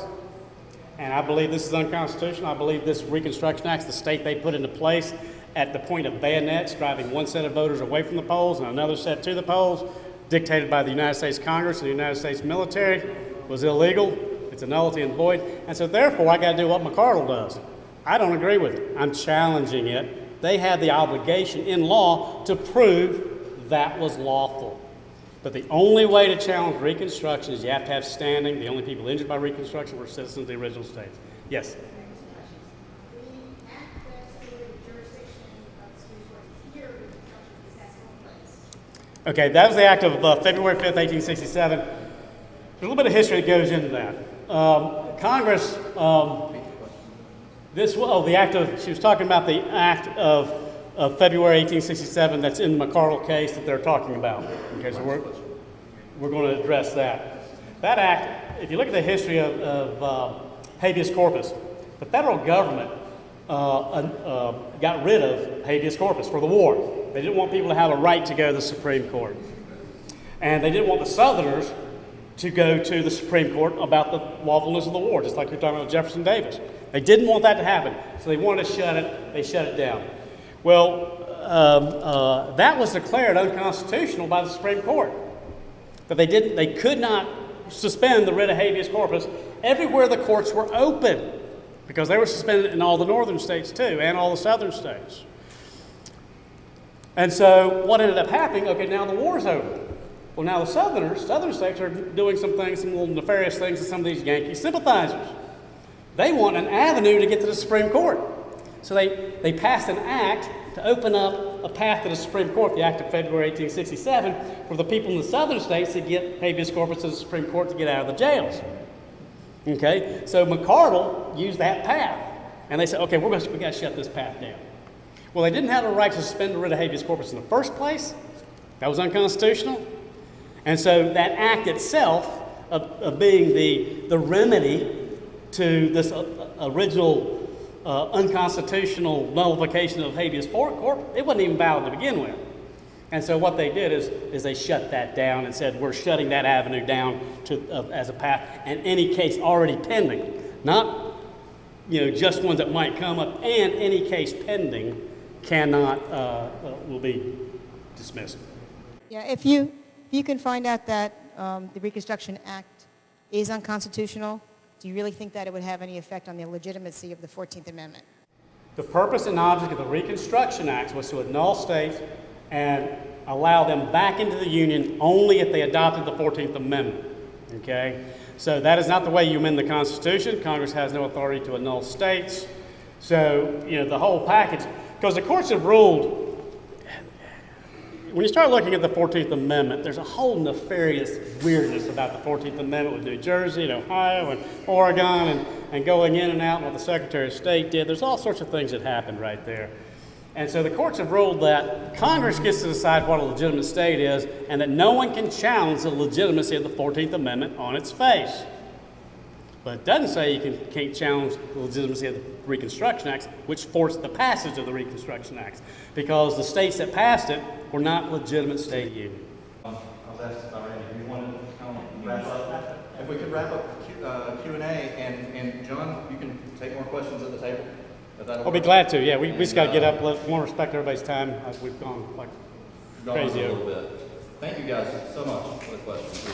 And I believe this is unconstitutional. I believe this Reconstruction Act, the state they put into place at the point of bayonets, driving one set of voters away from the polls and another set to the polls, dictated by the United States Congress and the United States military, was illegal. It's a nullity and void. And so therefore, I got to do what McCardle does. I don't agree with it. I'm challenging it. They had the obligation in law to prove that was lawful. But the only way to challenge Reconstruction is you have to have standing. The only people injured by Reconstruction were citizens of the original states. Yes? Okay, that was the act of February 5th, 1867. There's a little bit of history that goes into that. Congress, the act of, she was talking about the act of February 1867 that's in the McCardle case that they're talking about. Okay, so we're going to address that. That act, if you look at the history of habeas corpus, the federal government got rid of habeas corpus for the war. They didn't want people to have a right to go to the Supreme Court. And they didn't want the Southerners to go to the Supreme Court about the lawfulness of the war, just like we were talking about Jefferson Davis. They didn't want that to happen, so they wanted to shut it. They shut it down. Well, that was declared unconstitutional by the Supreme Court. That they could not suspend the writ of habeas corpus everywhere the courts were open, because they were suspended in all the northern states too, and all the southern states. And so what ended up happening, okay, now the war's over. Well, now the southern states are doing some things, some little nefarious things to some of these Yankee sympathizers. They want an avenue to get to the Supreme Court. So they passed an act to open up a path to the Supreme Court, the Act of February 1867, for the people in the southern states to get habeas corpus to the Supreme Court to get out of the jails. Okay, so McCardle used that path, and they said, okay, we got to shut this path down. Well, they didn't have the right to suspend the writ of habeas corpus in the first place. That was unconstitutional. And so that act itself of being the remedy to this original unconstitutional nullification of habeas corpus, it wasn't even valid to begin with. And so what they did is they shut that down and said, we're shutting that avenue down as a path, and any case already pending, not just ones that might come up, and any case pending will be dismissed. Yeah, if you can find out that the Reconstruction Act is unconstitutional, do you really think that it would have any effect on the legitimacy of the 14th Amendment? The purpose and object of the Reconstruction Act was to annul states and allow them back into the Union only if they adopted the 14th Amendment. Okay? So that is not the way you amend the Constitution. Congress has no authority to annul states. So, the whole package, because the courts have ruled, when you start looking at the 14th Amendment, there's a whole nefarious weirdness about the 14th Amendment with New Jersey and Ohio and Oregon and going in and out and what the Secretary of State did. There's all sorts of things that happened right there. And so the courts have ruled that Congress gets to decide what a legitimate state is and that no one can challenge the legitimacy of the 14th Amendment on its face. But it doesn't say you can't challenge the legitimacy of the Reconstruction Act, which forced the passage of the Reconstruction Act, because the states that passed it were not legitimate state union. I was asked by Randy, do you want to kind of wrap up? If we could wrap up Q&A, and John, you can take more questions at the table. I'll be glad to. Yeah, we just got to get up. Let more respect everybody's time. We've gone like crazy a over. little bit. Thank you guys so much for the questions.